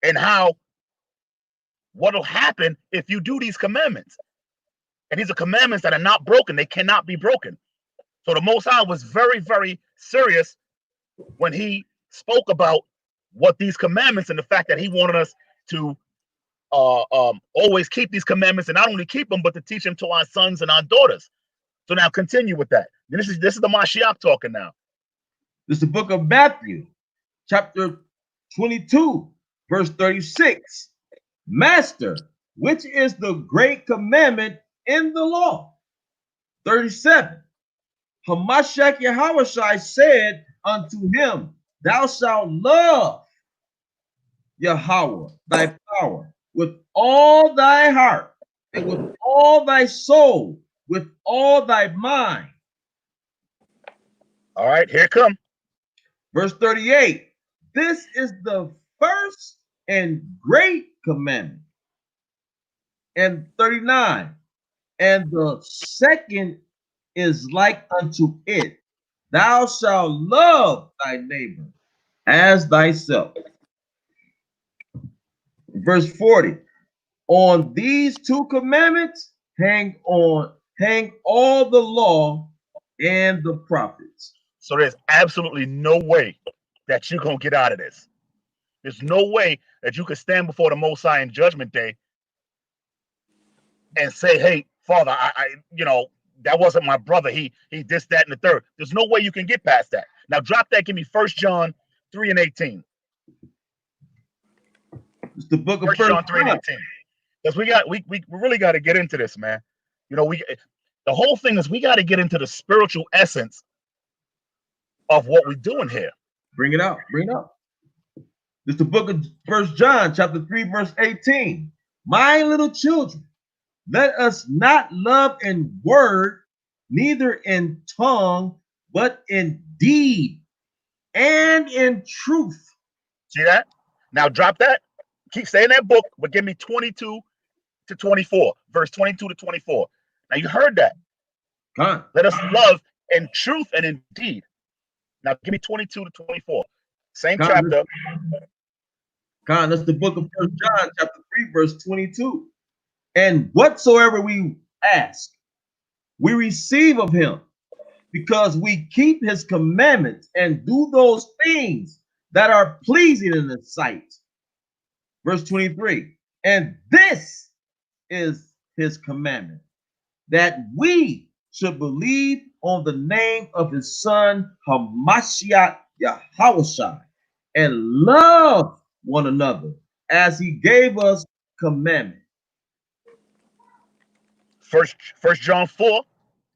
and how what'll happen if you do these commandments. And these are commandments that are not broken. They cannot be broken. So the Most High was very, very serious when he spoke about what these commandments and the fact that he wanted us to always keep these commandments, and not only keep them, but to teach them to our sons and our daughters. So now continue with that. This is the Mashiach talking now. This is the book of Matthew, chapter 22, verse 36. Master, which is the great commandment in the law? 37. Hamashiach Yahawah said unto him, thou shalt love Yahawah, thy power, with all thy heart, and with all thy soul, with all thy mind. All right, here it comes. Verse 38. This is the first and great commandment. And 39. And the second is like unto it. Thou shalt love thy neighbor as thyself. Verse 40. On these two commandments hang all the law and the prophets. So there's absolutely no way that you're going to get out of this. There's no way that you could stand before the Most High in Judgment Day and say, hey, Father, I that wasn't my brother. He this, that, and the third. There's no way you can get past that. Now drop that. Give me 1 John 3 and 18. It's the book of 1 John 3 and 18. Because we really got to get into this, man. You know, the whole thing is we got to get into the spiritual essence of what we're doing here. Bring it out. Bring it up. It's the book of 1 John, chapter 3, verse 18. My little children, let us not love in word, neither in tongue, but in deed and in truth. See that? Now drop that. Keep saying that book, but give me 22 to 24, verse 22 to 24. Now you heard that. Let us love in truth and in deed. Now give me 22 to 24. Same chapter. That's the book of 1 John, chapter 3, verse 22. And whatsoever we ask, we receive of him, because we keep his commandments and do those things that are pleasing in his sight. Verse 23. And this is his commandment, that we should believe on the name of his son, Hamashiach Yahawah, and love one another as he gave us commandment. First John 4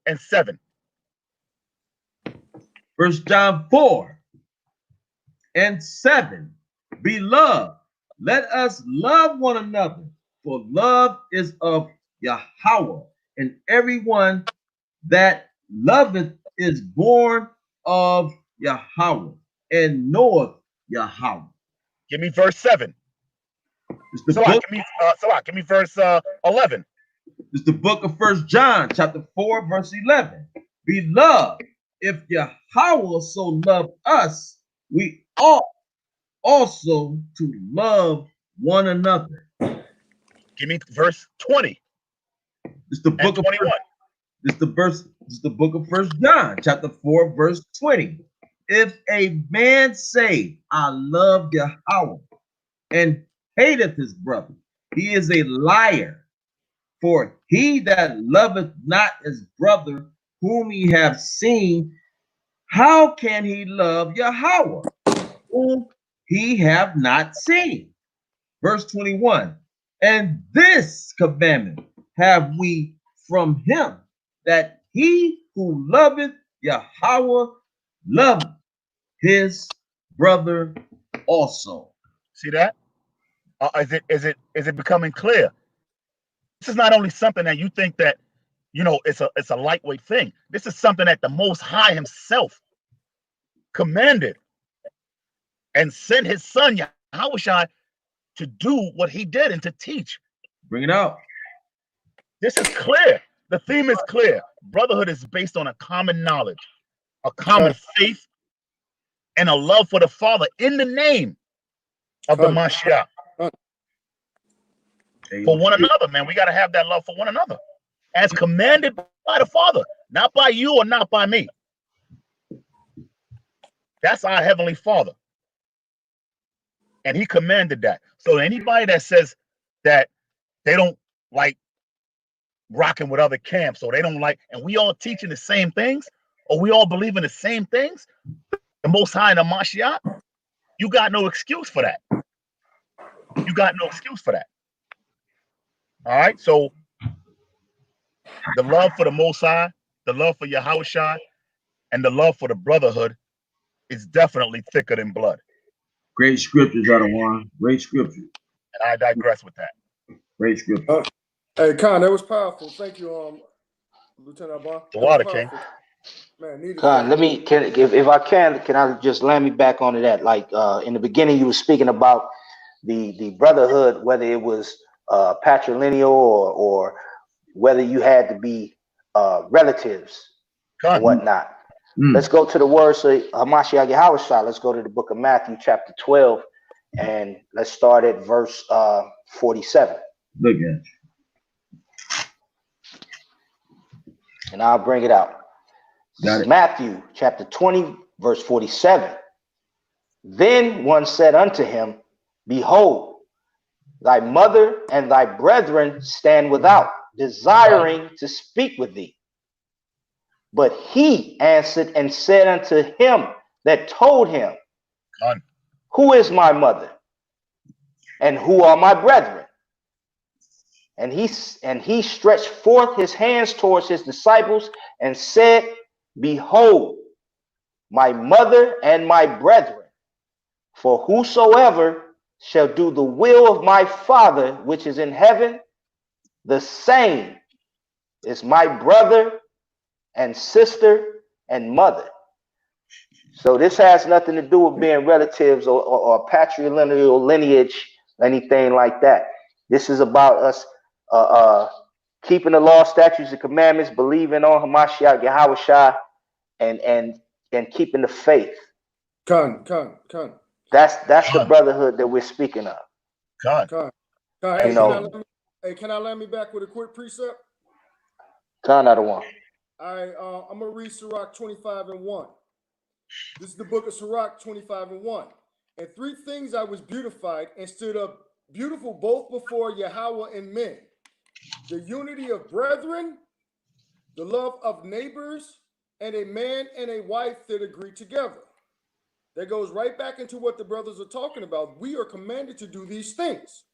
and 7. 1 John 4 and 7. Beloved, let us love one another, for love is of Yahawah, and everyone that loveth is born of Yahawah and knoweth Yahawah. Give me verse 7. It's the Salah, book. give me verse 11. It's the book of 1 John, chapter 4, verse 11. Beloved, if Yahawah so loved us, we ought also to love one another. Give me verse 20 It's the and book of 21. It's the book of 1 John, chapter 4, verse 20. If a man say, I love Yahawah, and hateth his brother, he is a liar. For he that loveth not his brother whom he have seen, how can he love Yahawah, whom he have not seen? Verse 21. And this commandment have we from him, that he who loveth Yahawah love his brother also. See that? Is it becoming clear? This is not only something that you think that, you know, it's a lightweight thing. This is something that the Most High himself commanded and sent his son Yahawah to do what he did and to teach. Bring it out. This is clear. The theme is clear. Brotherhood is based on a common knowledge, a common faith, and a love for the Father in the name of the Mashiach. For one another, man. We got to have that love for one another as commanded by the Father, not by you or not by me. That's our Heavenly Father. And he commanded that. So anybody that says that they don't like rocking with other camps, or they don't like, and we all teaching the same things, or we all believe in the same things, the Most High and the Mashiach, you got no excuse for that. You got no excuse for that. All right, so the love for the Most High, the love for Yahawah, and the love for the brotherhood is definitely thicker than blood. Great scriptures, Adawan. Great scriptures. And I digress with that. Great scriptures. Hey, Khan, that was powerful. Thank you, Lieutenant Abba. The water, King. Man, needed Khan, that. if I can I just land me back onto that? Like in the beginning, you were speaking about the brotherhood, whether it was patrilineal or whether you had to be relatives and whatnot. Let's go to the words of Hamashiach Yahawah. Let's go to the book of Matthew, chapter 12, and let's start at verse 47. Look at you. And I'll bring it out. Got it. Matthew, chapter 20, verse 47. Then one said unto him, Behold, thy mother and thy brethren stand without, desiring to speak with thee. But he answered and said unto him that told him, Who is my mother? And who are my brethren? And he stretched forth his hands towards his disciples and said, Behold, my mother and my brethren. For whosoever shall do the will of my Father which is in heaven, the same is my brother and sister and mother. So this has nothing to do with being relatives or patrilineal lineage, anything like that. This is about us keeping the law, statutes, and commandments, believing on Hamashiach Yahawah, and keeping the faith. Khan. That's the brotherhood that we're speaking of. Khan. Hey, can I land me back with a quick precept? Khan, out of one. I'm gonna read Sirach 25 and 1. This is the book of Sirach 25 and 1. And three things I was beautified and stood up beautiful both before Yahawah and men. The unity of brethren, the love of neighbors, and a man and a wife that agree together. That goes right back into what the brothers are talking about. We are commanded to do these things.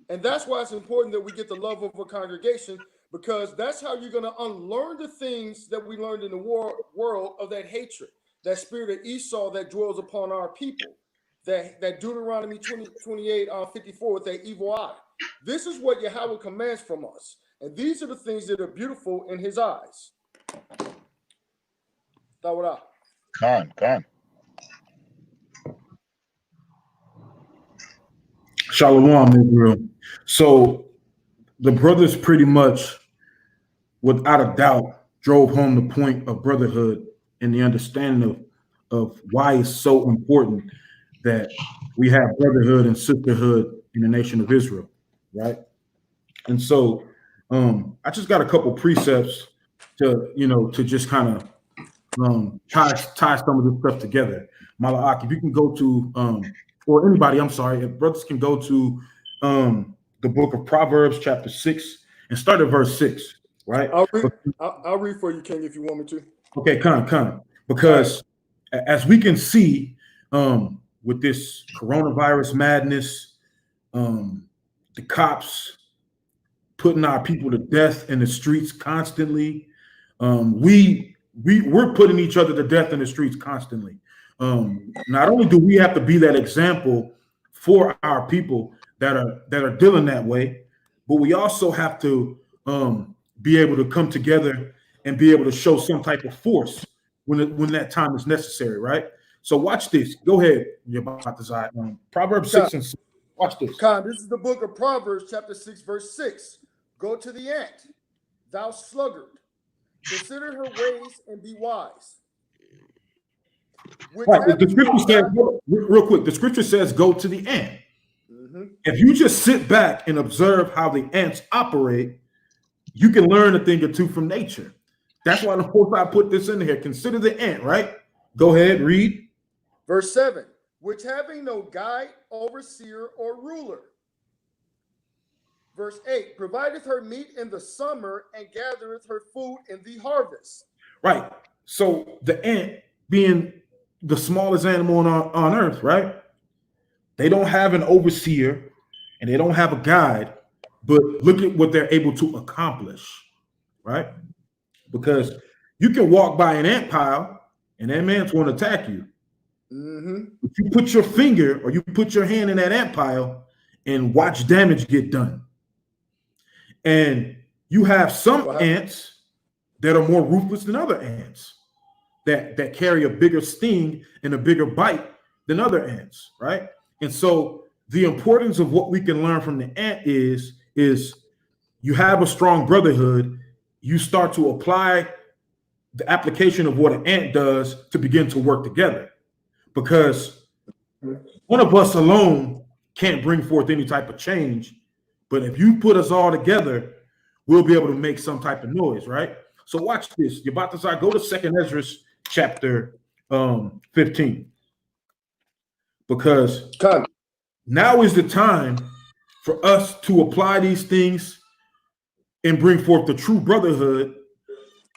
And that's why it's important that we get the love of a congregation, because that's how you're going to unlearn the things that we learned in the world of that hatred, that spirit of Esau that dwells upon our people, that Deuteronomy 28, 54 with that evil eye. This is what Yahawah commands from us. And these are the things that are beautiful in his eyes. Tawara. Khan. Shalom, Israel. So the brothers pretty much, without a doubt, drove home the point of brotherhood and the understanding of why it's so important that we have brotherhood and sisterhood in the nation of Israel, right? And so I just got a couple precepts to just kind of tie some of this stuff together. Malak, if you can go to or anybody, I'm sorry, if brothers can go to the book of Proverbs, chapter 6, and start at verse 6, right? I'll read for you, King, if you want me to. Okay, come. Because as we can see, with this coronavirus madness, the cops putting our people to death in the streets constantly, we're putting each other to death in the streets constantly. Not only do we have to be that example for our people that are dealing that way, but we also have to be able to come together and be able to show some type of force when that time is necessary, right? So watch this. Go ahead, Yabatazai. Proverbs 6 and 6. Watch this. Khan, this is the book of Proverbs, chapter 6, verse 6. Go to the ant, thou sluggard. Consider her ways and be wise. Right, the scripture says, real quick, the scripture says, go to the ant. Mm-hmm. If you just sit back and observe how the ants operate, you can learn a thing or two from nature. That's why the whole I put this in here. Consider the ant, right? Go ahead, read. Verse 7, which having no guide, overseer, or ruler. Verse 8, provideth her meat in the summer and gathereth her food in the harvest. Right. So the ant, being the smallest animal on earth, right? They don't have an overseer and they don't have a guide, but look at what they're able to accomplish, right? Because you can walk by an ant pile and that man's going to attack you. Mm-hmm. If you put your finger or you put your hand in that ant pile and watch damage get done. And you have some ants that are more ruthless than other ants that carry a bigger sting and a bigger bite than other ants, right? And so the importance of what we can learn from the ant is you have a strong brotherhood, you start to apply the application of what an ant does to begin to work together. Because one of us alone can't bring forth any type of change, but if you put us all together, we'll be able to make some type of noise, right? So watch this. You're about to start. Go to 2nd Ezra chapter 15. Because now is the time for us to apply these things and bring forth the true brotherhood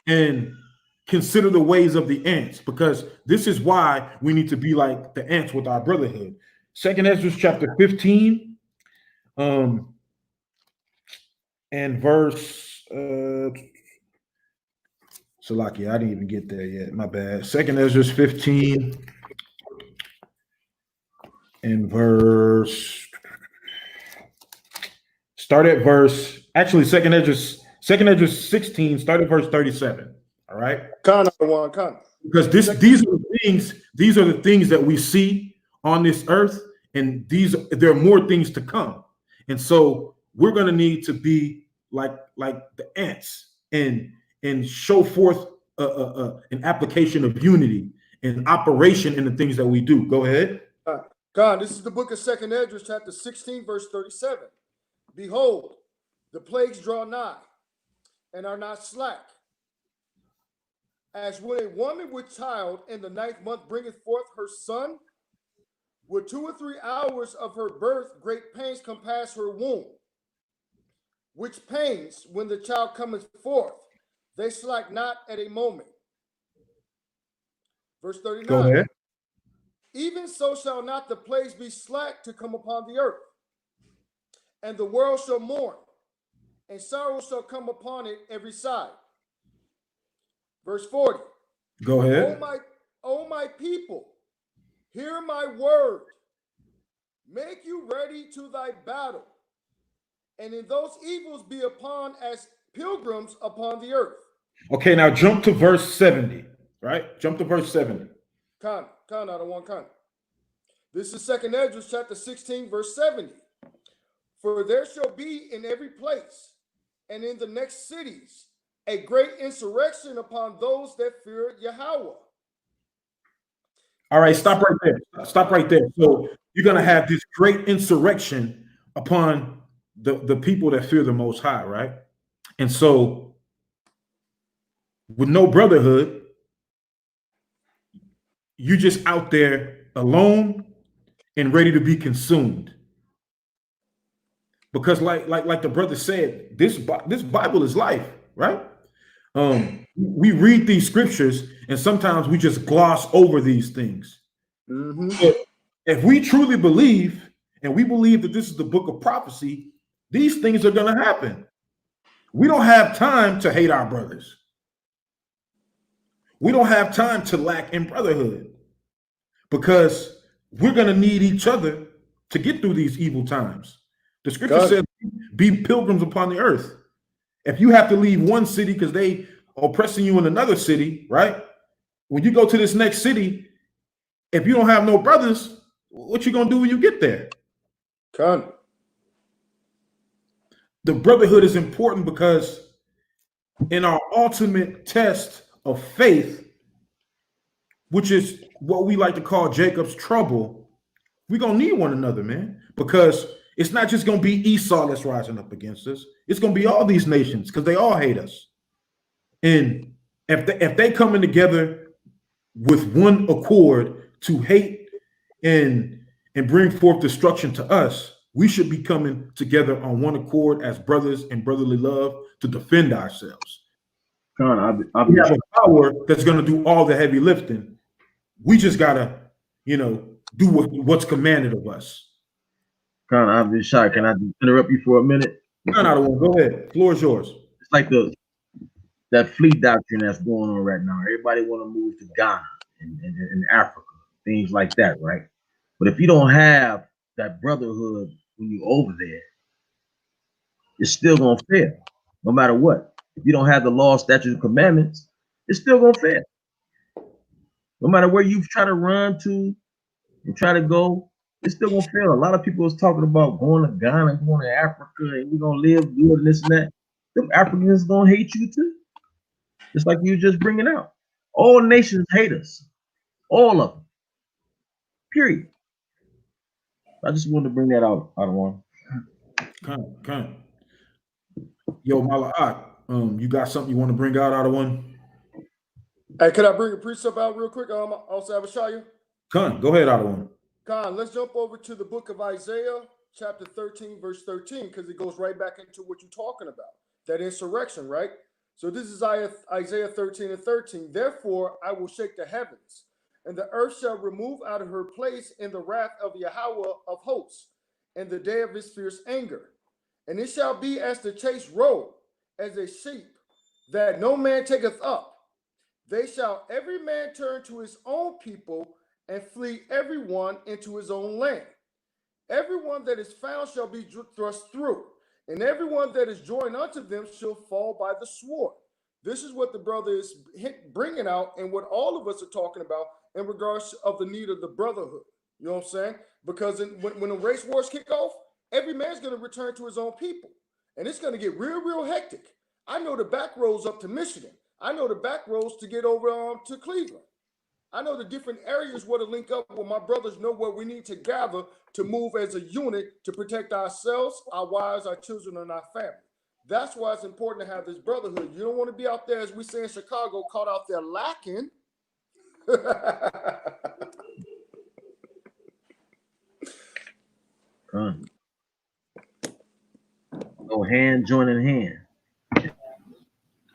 and consider the ways of the ants, because this is why we need to be like the ants with our brotherhood. 2nd Ezra chapter 15 and verse Salaki, I didn't even get there yet. My bad. 2nd Ezra 15 and verse. Start at verse. Actually, 2nd Ezra 16. Start at verse 37. All right. Because these are the things that we see on this earth, and there are more things to come. And so we're going to need to be like the ants and show forth an application of unity and operation in the things that we do. Go ahead. God, this is the book of 2nd Ezra, chapter 16, verse 37. Behold, the plagues draw nigh and are not slack. As when a woman with child in the 9th month bringeth forth her son, with 2 or 3 hours of her birth, great pains compass her womb. Which pains, when the child cometh forth, they slack not at a moment. Verse 39. Go ahead. Even so shall not the plagues be slack to come upon the earth. And the world shall mourn, and sorrow shall come upon it every side. Verse 40. Go ahead. O my people, hear my word. Make you ready to thy battle. And in those evils be upon as pilgrims upon the earth. Okay, now jump to verse 70, right? Jump to verse 70. Con, I don't want con. This is 2nd Ezra chapter 16, verse 70. For there shall be in every place and in the next cities a great insurrection upon those that fear Yahawah. All right, stop right there. Stop right there. So you're going to have this great insurrection upon the people that fear the Most High, right? And so with no brotherhood, you just out there alone and ready to be consumed. Because like the brother said, this Bible is life, right? We read these scriptures and sometimes we just gloss over these things. But if we truly believe, and we believe that this is the book of prophecy, these things are going to happen. We don't have time to hate our brothers. We don't have time to lack in brotherhood, because we're going to need each other to get through these evil times. The scripture says, be pilgrims upon the earth. If you have to leave one city because they are oppressing you in another city, right? When you go to this next city, if you don't have no brothers, what you going to do when you get there? Con. The brotherhood is important because in our ultimate test of faith, which is what we like to call Jacob's trouble, we're going to need one another, man, because it's not just going to be Esau that's rising up against us. It's going to be all these nations because they all hate us. And if they coming together with one accord to hate and bring forth destruction to us, we should be coming together on one accord as brothers and brotherly love to defend ourselves. Con, We have a power that's going to do all the heavy lifting. We just got to, do what's commanded of us. Con, I've been shy. Can I interrupt you for a minute? No, go ahead. Floor is yours. It's like that fleet doctrine that's going on right now. Everybody want to move to Ghana and Africa, things like that, right? But if you don't have that brotherhood when you're over there, it's still gonna fail, no matter what. If you don't have the law, statutes, and commandments, it's still gonna fail. No matter where you try to run to and try to go, it's still gonna fail. A lot of people was talking about going to Ghana, going to Africa, and we're gonna live good and this and that. Them Africans gonna hate you too. Just like you just bringing out. All nations hate us. All of them. Period. I just wanted to bring that out of one. Come. Yo, Mala'at, you got something you want to bring out of one? Hey, could I bring a precept out real quick? Also, Abishaya. Go ahead, out of one. Con, let's jump over to the book of Isaiah, chapter 13, verse 13, because it goes right back into what you're talking about, that insurrection, right? So this is Isaiah 13 and 13. Therefore, I will shake the heavens, and the earth shall remove out of her place in the wrath of Yahawah of hosts, in the day of his fierce anger. And it shall be as the chase roe, as a sheep, that no man taketh up. They shall every man turn to his own people, and flee everyone into his own land. Everyone that is found shall be thrust through, and everyone that is joined unto them shall fall by the sword. This is what the brother is bringing out, and what all of us are talking about in regards of the need of the brotherhood. You know what I'm saying? Because when the race wars kick off, every man's going to return to his own people, and it's going to get real hectic. I know the back roads up to Michigan. I know the back roads to get over to Cleveland. I know the different areas where to link up, where my brothers know where we need to gather to move as a unit to protect ourselves, our wives, our children, and our family. That's why it's important to have this brotherhood. You don't want to be out there, as we say in Chicago, caught out there lacking. Go hand joining hand.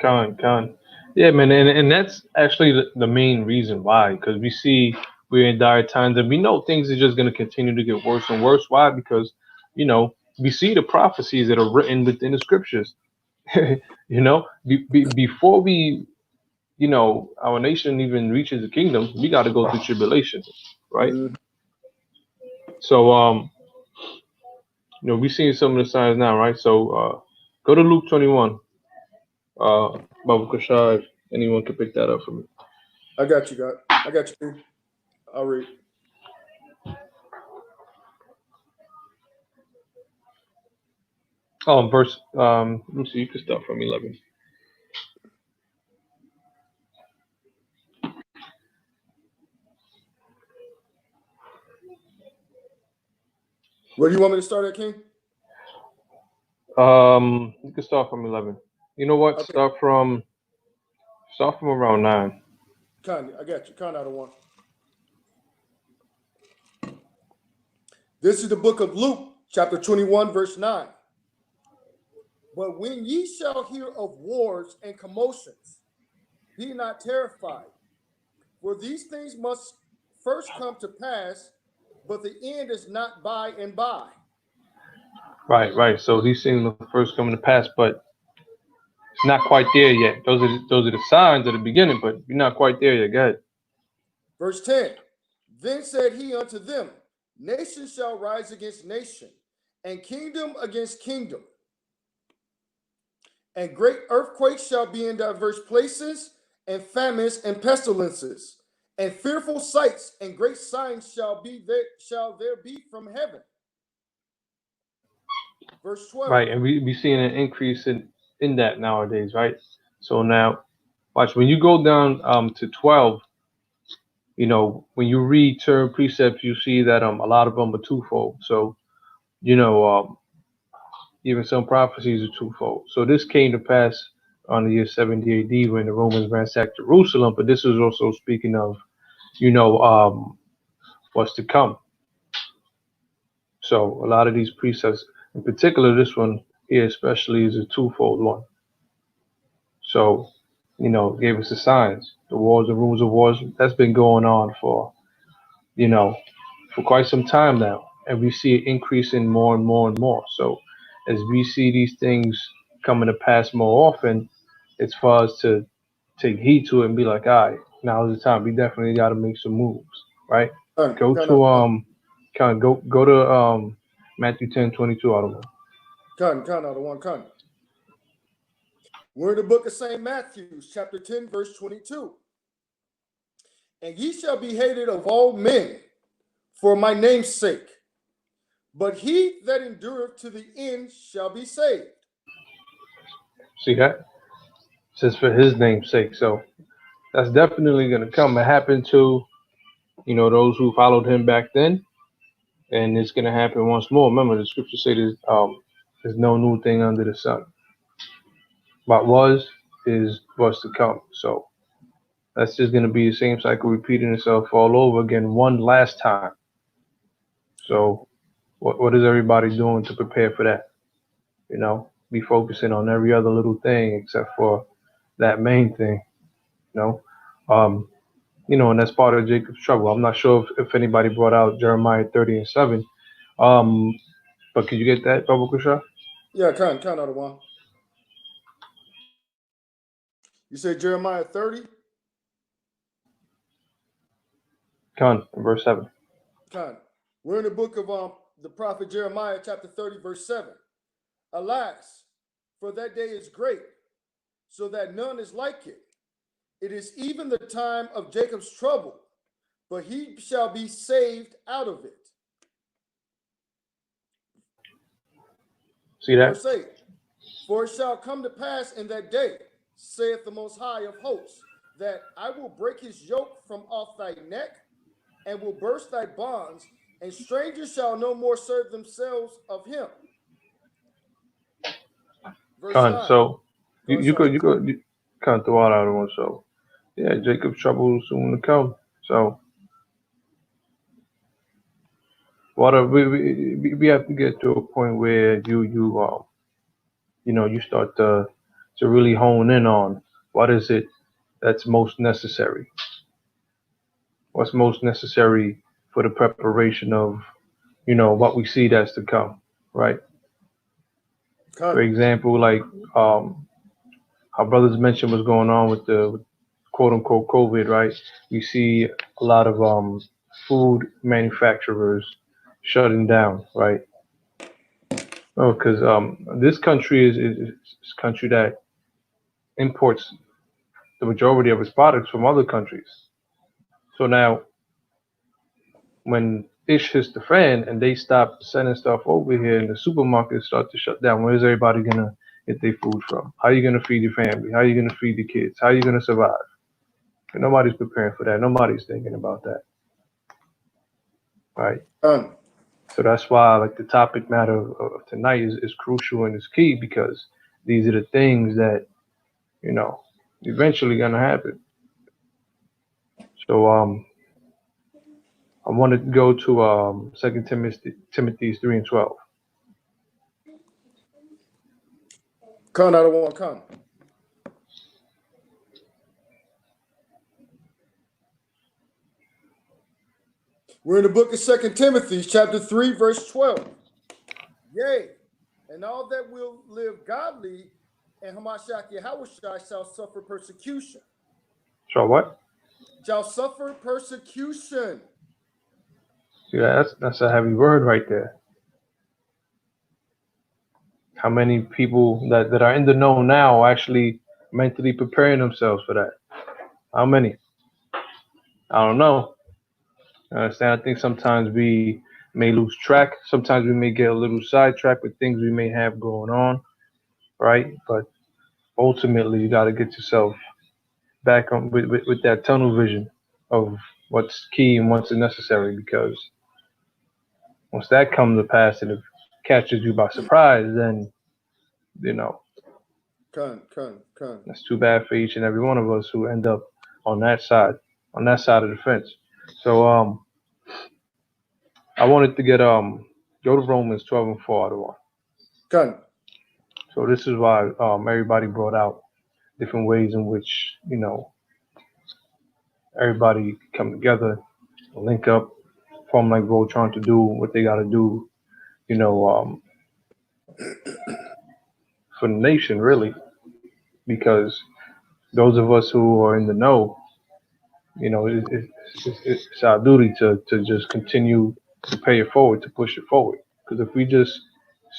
Con. Yeah, man, and that's actually the main reason why, because we see we're in dire times, and we know things are just going to continue to get worse and worse. Why? Because, we see the prophecies that are written within the scriptures. Before we, our nation even reaches the kingdom, we got to go through tribulation, right? Mhm. So, we're seeing some of the signs now, right? So, go to Luke 21. Baba Kushar, if anyone can pick that up for me. I got you, God. I got you. I'll read. Verse, let me see, you can start from 11. Where do you want me to start at, King? You can start from 11. You know what? Okay. Start from around 9. Con, I got you. Con out of one. This is the book of Luke, chapter 21, verse 9. But when ye shall hear of wars and commotions, be not terrified, for these things must first come to pass, but the end is not by and by. Right. So he's seeing the first coming to pass, but it's not quite there yet. Those are the signs at the beginning, but you're not quite there yet. Go ahead. Verse 10. Then said he unto them, nation shall rise against nation, and kingdom against kingdom. And great earthquakes shall be in diverse places, and famines and pestilences, and fearful sights and great signs shall there be from heaven. Verse 12. Right, and we seeing an increase in that nowadays, right? So now, watch when you go down to 12. When you read term precepts, you see that a lot of them are twofold. So even some prophecies are twofold. So this came to pass on the year 70 AD when the Romans ransacked Jerusalem, but this is also speaking of, what's to come. So a lot of these precepts, in particular, this one here especially is a twofold one. So, gave us the signs, the wars, the rumors of wars. That's been going on for quite some time now, and we see it increasing more and more and more. So, as we see these things coming to pass more often, it's for us to take heed to it and be like, all right, now's the time. We definitely got to make some moves, right? Go to go to Matthew 10:22 out of one. Con out of one. Con. We're in the book of St. Matthew, chapter 10, verse 22. And ye shall be hated of all men for my name's sake, but he that endureth to the end shall be saved. See that? It says for his name's sake. So that's definitely going to come. It happened to, those who followed him back then, and it's going to happen once more. Remember, the scripture says there's no new thing under the sun. What was is what's to come. So that's just going to be the same cycle repeating itself all over again one last time. So what is everybody doing to prepare for that? Be focusing on every other little thing except for that main thing. And that's part of Jacob's trouble. I'm not sure if anybody brought out Jeremiah 30:7. But could you get that, Baba Kusha? Yeah, con out of one. You said Jeremiah 30? Verse 7. Con. We're in the book of the prophet Jeremiah, chapter 30, verse 7. Alas, for that day is great, so that none is like it. It is even the time of Jacob's trouble, but he shall be saved out of it. See that? Verse 8. For it shall come to pass in that day, saith the Most High of hosts, that I will break his yoke from off thy neck, and will burst thy bonds, and strangers shall no more serve themselves of him. Verse 9. So you could throw out another one. So yeah, Jacob's trouble is soon to come. So we have to get to a point where you start to really hone in on what is it that's most necessary. What's most necessary for the preparation of what we see that's to come, right? For Con. example, like our brothers mentioned what's going on with the quote unquote COVID, right? We see a lot of food manufacturers shutting down, right? Oh, because this country is a country that imports the majority of its products from other countries. So now, when ish hits the fan and they stop sending stuff over here and the supermarkets start to shut down, where's everybody gonna get their food from? How are you gonna feed your family? How are you gonna feed the kids? How are you gonna survive? And nobody's preparing for that. Nobody's thinking about that, right? Con. So that's why, like, the topic matter of tonight is crucial and is key, because these are the things that eventually gonna happen. So I wanted to go to 2 Timothy 3:12. Con, I don't want con. We're in the book of 2 Timothy, chapter 3, verse 12. Yea, and all that will live godly and Hamashiach Yahawah shall suffer persecution. So what? Shall suffer persecution. Yeah, that's a heavy word right there. How many people that are in the know now are actually mentally preparing themselves for that? How many? I don't know. I understand. I think sometimes we may lose track. Sometimes we may get a little sidetracked with things we may have going on, right? But ultimately, you got to get yourself back on with that tunnel vision of what's key and what's necessary, because once that comes to pass and it catches you by surprise, then Con. that's too bad for each and every one of us who end up on that side of the fence. So I wanted to go to Romans 12:4 out of one. Con. So this is why everybody brought out different ways in which everybody come together, link up, form like Voltron to do what they got to do, for the nation, really, because those of us who are in the know, it's our duty to just continue to pay it forward, to push it forward. Because if we just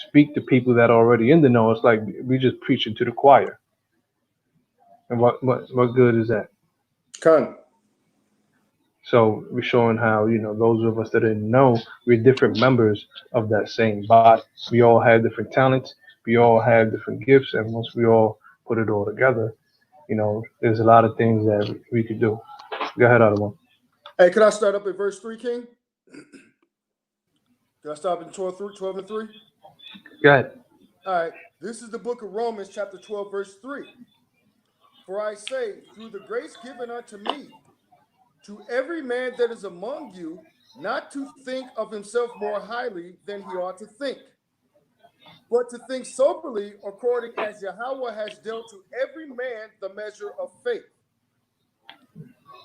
speak to people that are already in the know, it's like we just preaching to the choir. And what good is that? Con. So we're showing how, those of us that didn't know, we're different members of that same body. We all have different talents. We all have different gifts. And once we all put it all together, there's a lot of things that we could do. Go ahead, Otto. Hey, can I start up at verse 3, King? Can I stop at 12 and 3? Go ahead. All right. This is the book of Romans, chapter 12, verse 3. For I say, through the grace given unto me, to every man that is among you, not to think of himself more highly than he ought to think, but to think soberly according as Yahawah has dealt to every man the measure of faith.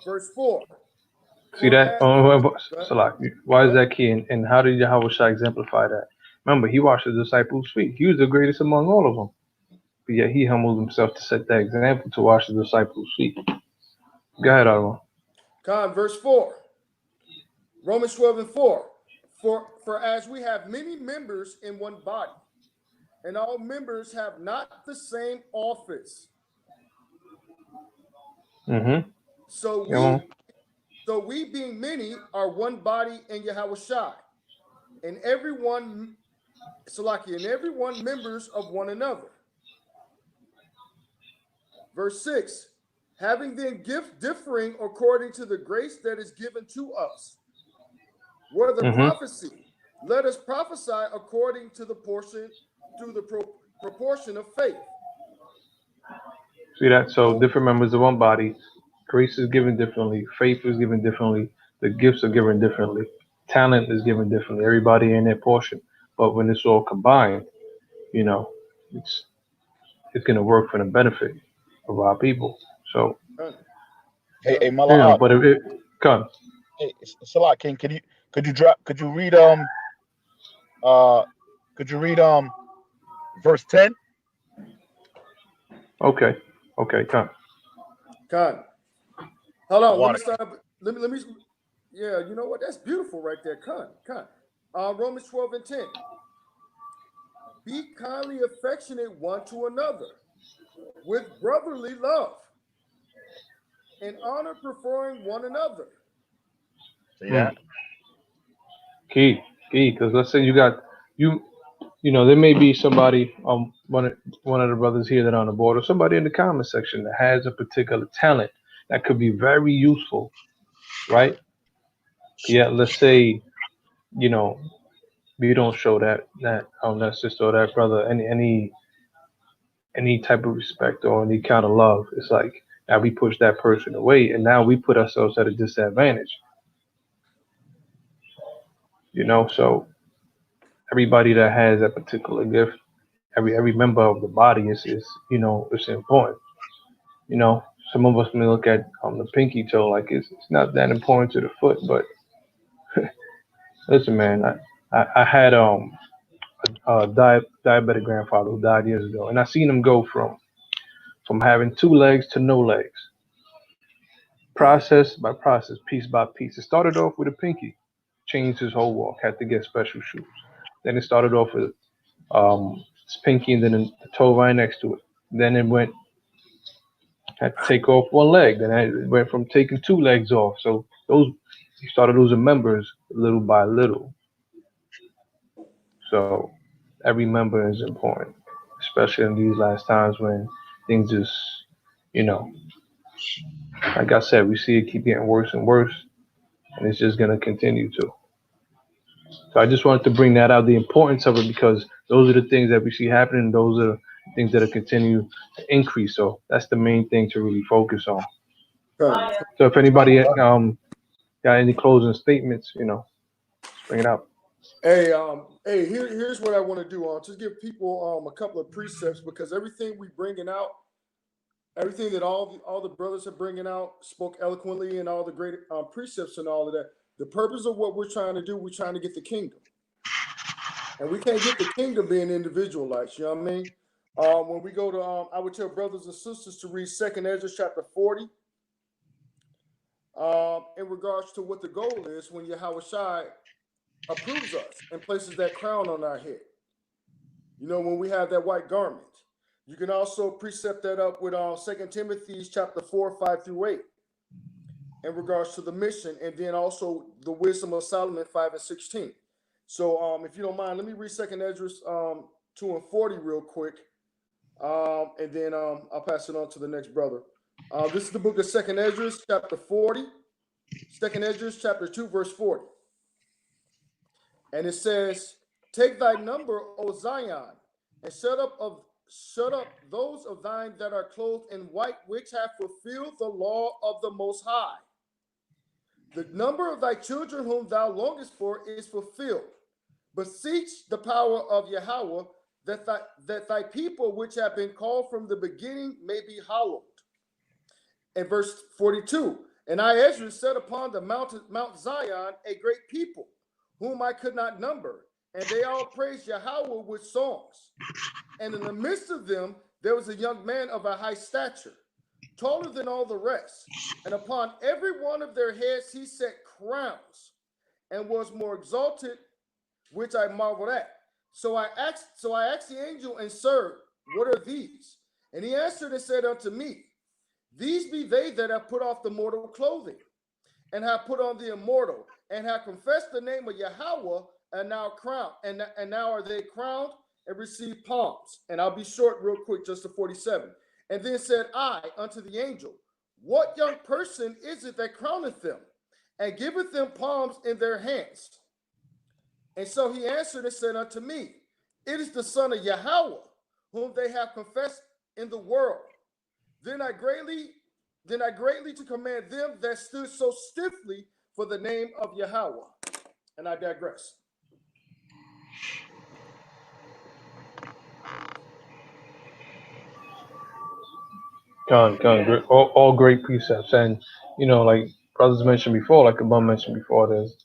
Verse 4. See that? Why is that key? And how did Yahawah exemplify that? Remember, he washed the disciples' feet. He was the greatest among all of them. But yet he humbled himself to set that example to wash the disciples' feet. Go ahead, Aaron. Verse 4. Romans 12 and 4. For as we have many members in one body, and all members have not the same office. Mm-hmm. So we being many are one body in Yahawah, and everyone members of one another. Verse 6. Having then gift differing according to the grace that is given to us. Where the prophecy, let us prophesy according to the portion, through the proportion of faith. See that? So different members of one body, grace is given differently, faith is given differently, the gifts are given differently. talent is given differently. Everybody in their portion, but when it's all combined, you know, it's it's gonna work for the benefit of our people. So Con, Hey, con. you know, Malak, but if it comes, hey, Salak, King, could you read uh could you read verse 10? okay, okay, come. Con. Hold on. Let me Water. start. Let me. Yeah, you know what? That's beautiful right there. Con, con. Romans 12 and 10. Be kindly affectionate one to another with brotherly love and honor preferring one another. See Hmm. that? Key, key, because let's say you got you you know, there may be somebody, one of the brothers here that are on the board, or somebody in the comment section that has a particular talent that could be very useful, right? Yeah, let's say, you know, we don't show that sister or that brother any type of respect or any kind of love. It's like now we push that person away, and now we put ourselves at a disadvantage, you know. So everybody that has that particular gift, every member of the body is you know, it's important. You know, some of us may look at the pinky toe like it's not that important to the foot, but listen, man, I had a diabetic grandfather who died years ago, and I seen him go from having two legs to no legs, process by process, piece by piece. It started off with a pinky, changed his whole walk, had to get special shoes. Then it started off with his pinky and then the toe right next to it. Then it went had to take off one leg. Then I went from taking two legs off. So those you started losing members little by little. So every member is important, especially in these last times when things just, you know, like I said, we see it keep getting worse and worse, and it's just gonna continue to. So I just wanted to bring that out, the importance of it, because those are the things that we see happening. Those are things that are continue to increase. So that's the main thing to really focus on. Con. So if anybody Right. got any closing statements, you know, let's bring it out. Hey, here's what I want to do. Just give people a couple of precepts because everything we bringing out, everything that all the brothers are bringing out, spoke eloquently, and all the great precepts and all of that. The purpose of what we're trying to do, we're trying to get the kingdom, and we can't get the kingdom being individualized. You know what I mean? When we go to, I would tell brothers and sisters to read Second Ezra chapter 40, in regards to what the goal is when Yahweh Shai approves us and places that crown on our head. You know, when we have that white garment. You can also precept that up with 2 Timothy chapter 4, 5 through 8 in regards to the mission, and then also the wisdom of Solomon 5 and 16. So if you don't mind, let me read 2nd Ezra 2 and 40 real quick. And then I'll pass it on to the next brother. This is the book of 2nd Ezra chapter 40, 2nd Ezra chapter 2, verse 40. And it says, take thy number, O Zion, and shut up those of thine that are clothed in white, which have fulfilled the law of the Most High. The number of thy children whom thou longest for is fulfilled. Beseech the power of Yahawah that thy people which have been called from the beginning may be hallowed. And verse 42, and I, Ezra, set upon the Mount Zion a great people, whom I could not number, and they all praised Yahawah with songs. And in the midst of them, there was a young man of a high stature, taller than all the rest. And upon every one of their heads he set crowns, and was more exalted, which I marveled at. So I asked the angel and said, what are these? And he answered and said unto me, these be they that have put off the mortal clothing, and have put on the immortal, and have confessed the name of Yahawah, and now crowned, and now are they crowned and receive palms. And I'll be short real quick, just to 47. And then said I unto the angel, what young person is it that crowneth them, and giveth them palms in their hands? And so he answered and said unto me, it is the son of Yahawah, whom they have confessed in the world. Then I greatly to command them that stood so stiffly for the name of Yahawah. And I digress. All great precepts, and like brothers mentioned before, like Abba mentioned before, there's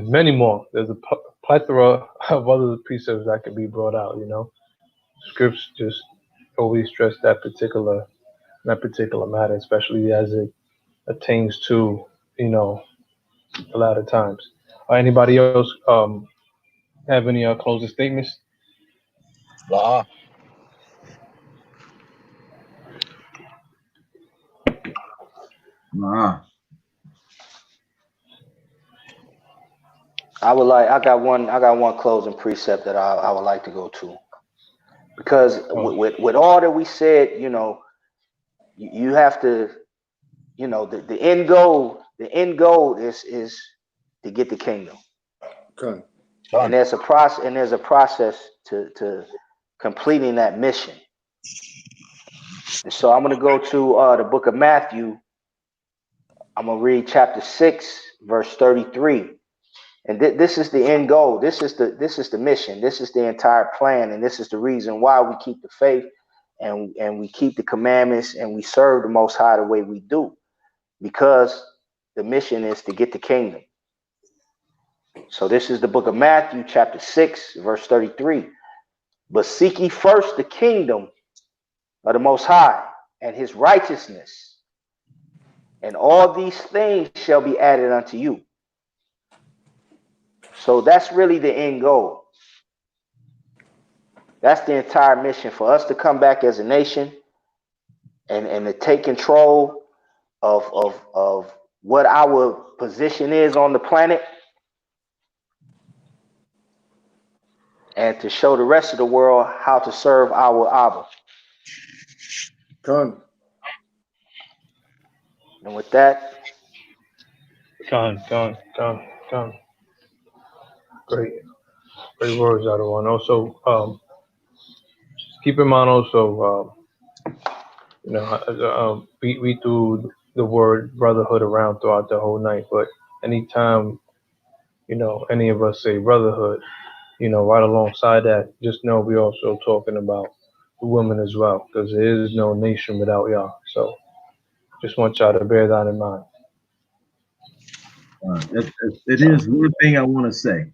many more. There's a plethora of other precepts that could be brought out. Scripts just always stress that particular matter, especially as it attains to the latter times. Anybody else have any closing statements? Nah. I got one closing precept that I would like to go to, because with all that we said, you have to, the end goal is to get the kingdom. Okay. And there's a process to completing that mission. And so I'm going to go to the book of Matthew. I'm going to read chapter 6, verse 33. And this is the end goal. This is the mission. This is the entire plan. And this is the reason why we keep the faith and we keep the commandments and we serve the Most High the way we do. Because the mission is to get the kingdom. So this is the book of Matthew, chapter 6, verse 33. But seek ye first the kingdom of the Most High and his righteousness, and all these things shall be added unto you. So that's really the end goal. That's the entire mission, for us to come back as a nation and to take control of what our position is on the planet, and to show the rest of the world how to serve our Abba. Con. And with that, Con. Great words out of one. Also, keep in mind also, we threw the word brotherhood around throughout the whole night, but anytime, any of us say brotherhood, right alongside that, just know we're also talking about the women as well, because there is no nation without y'all. So just want y'all to bear that in mind. It is one thing I want to say.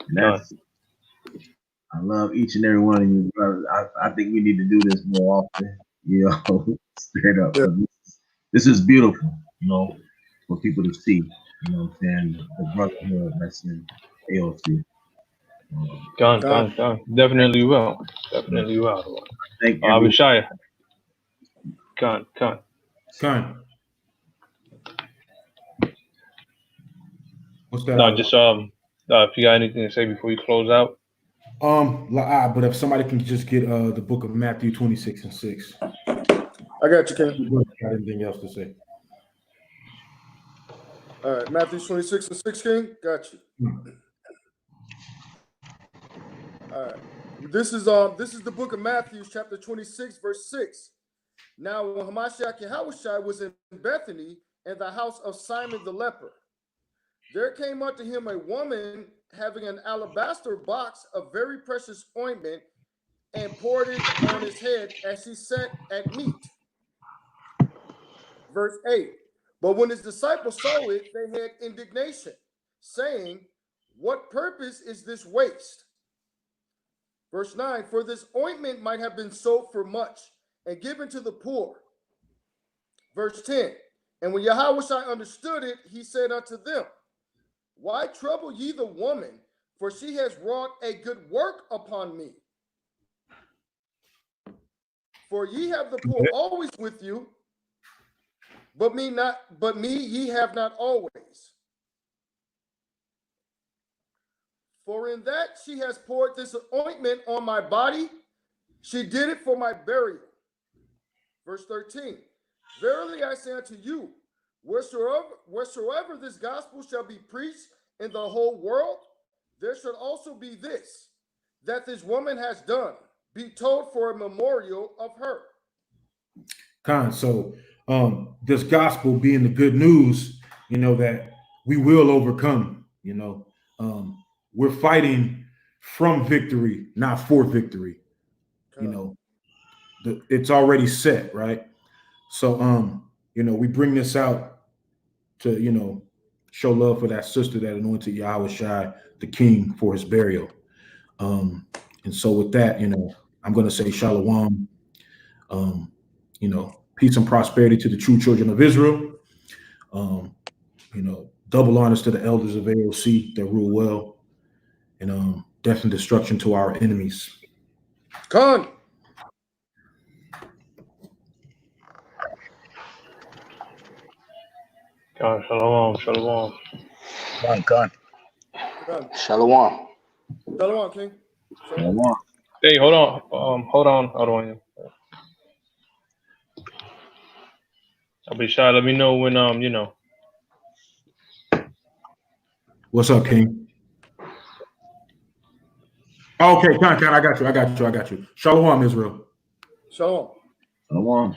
And that's, I love each and every one of you brothers. I think we need to do this more often, straight up. Yeah. This is beautiful, for people to see, what I'm saying, the brotherhood that's in AOC. Con. Definitely will. Thank you. Abishaya. Con. What's that? No, just if you got anything to say before you close out. But if somebody can just get the book of Matthew 26 and 6. I got you, Ken. Got anything else to say? All right, Matthew 26 and 6, King. Got you. All right. This is the book of Matthew, chapter 26, verse 6. Now, when Hamashiach Yahawah was in Bethany, in the house of Simon the leper, there came unto him a woman having an alabaster box of very precious ointment, and poured it on his head as he sat at meat. Verse 8. But when his disciples saw it, they had indignation, saying, what purpose is this waste? Verse 9. For this ointment might have been sold for much and given to the poor. Verse 10. And when Yahawah understood it, he said unto them, why trouble ye the woman? For she has wrought a good work upon me. For ye have the poor always with you, but me ye have not always. For in that she has poured this ointment on my body, she did it for my burial. Verse 13. Verily I say unto you, wheresoever this gospel shall be preached in the whole world, there shall also be this, that this woman has done, be told for a memorial of her. So this gospel being the good news, that we will overcome, we're fighting from victory, not for victory. You know, it's already set, right? So, we bring this out to, show love for that sister that anointed Yahweh Shai, the king, for his burial. And so with that, I'm going to say shalom, peace and prosperity to the true children of Israel. Double honors to the elders of AOC that rule well, and death and destruction to our enemies. Con. God, shalom, shalom. Con. Shalom. Shalom, King. Shalom. Hey, hold on. I'll be shy. Let me know when What's up, King? Okay, Con, I got you. Shalom, Israel. Shalom. Shalom.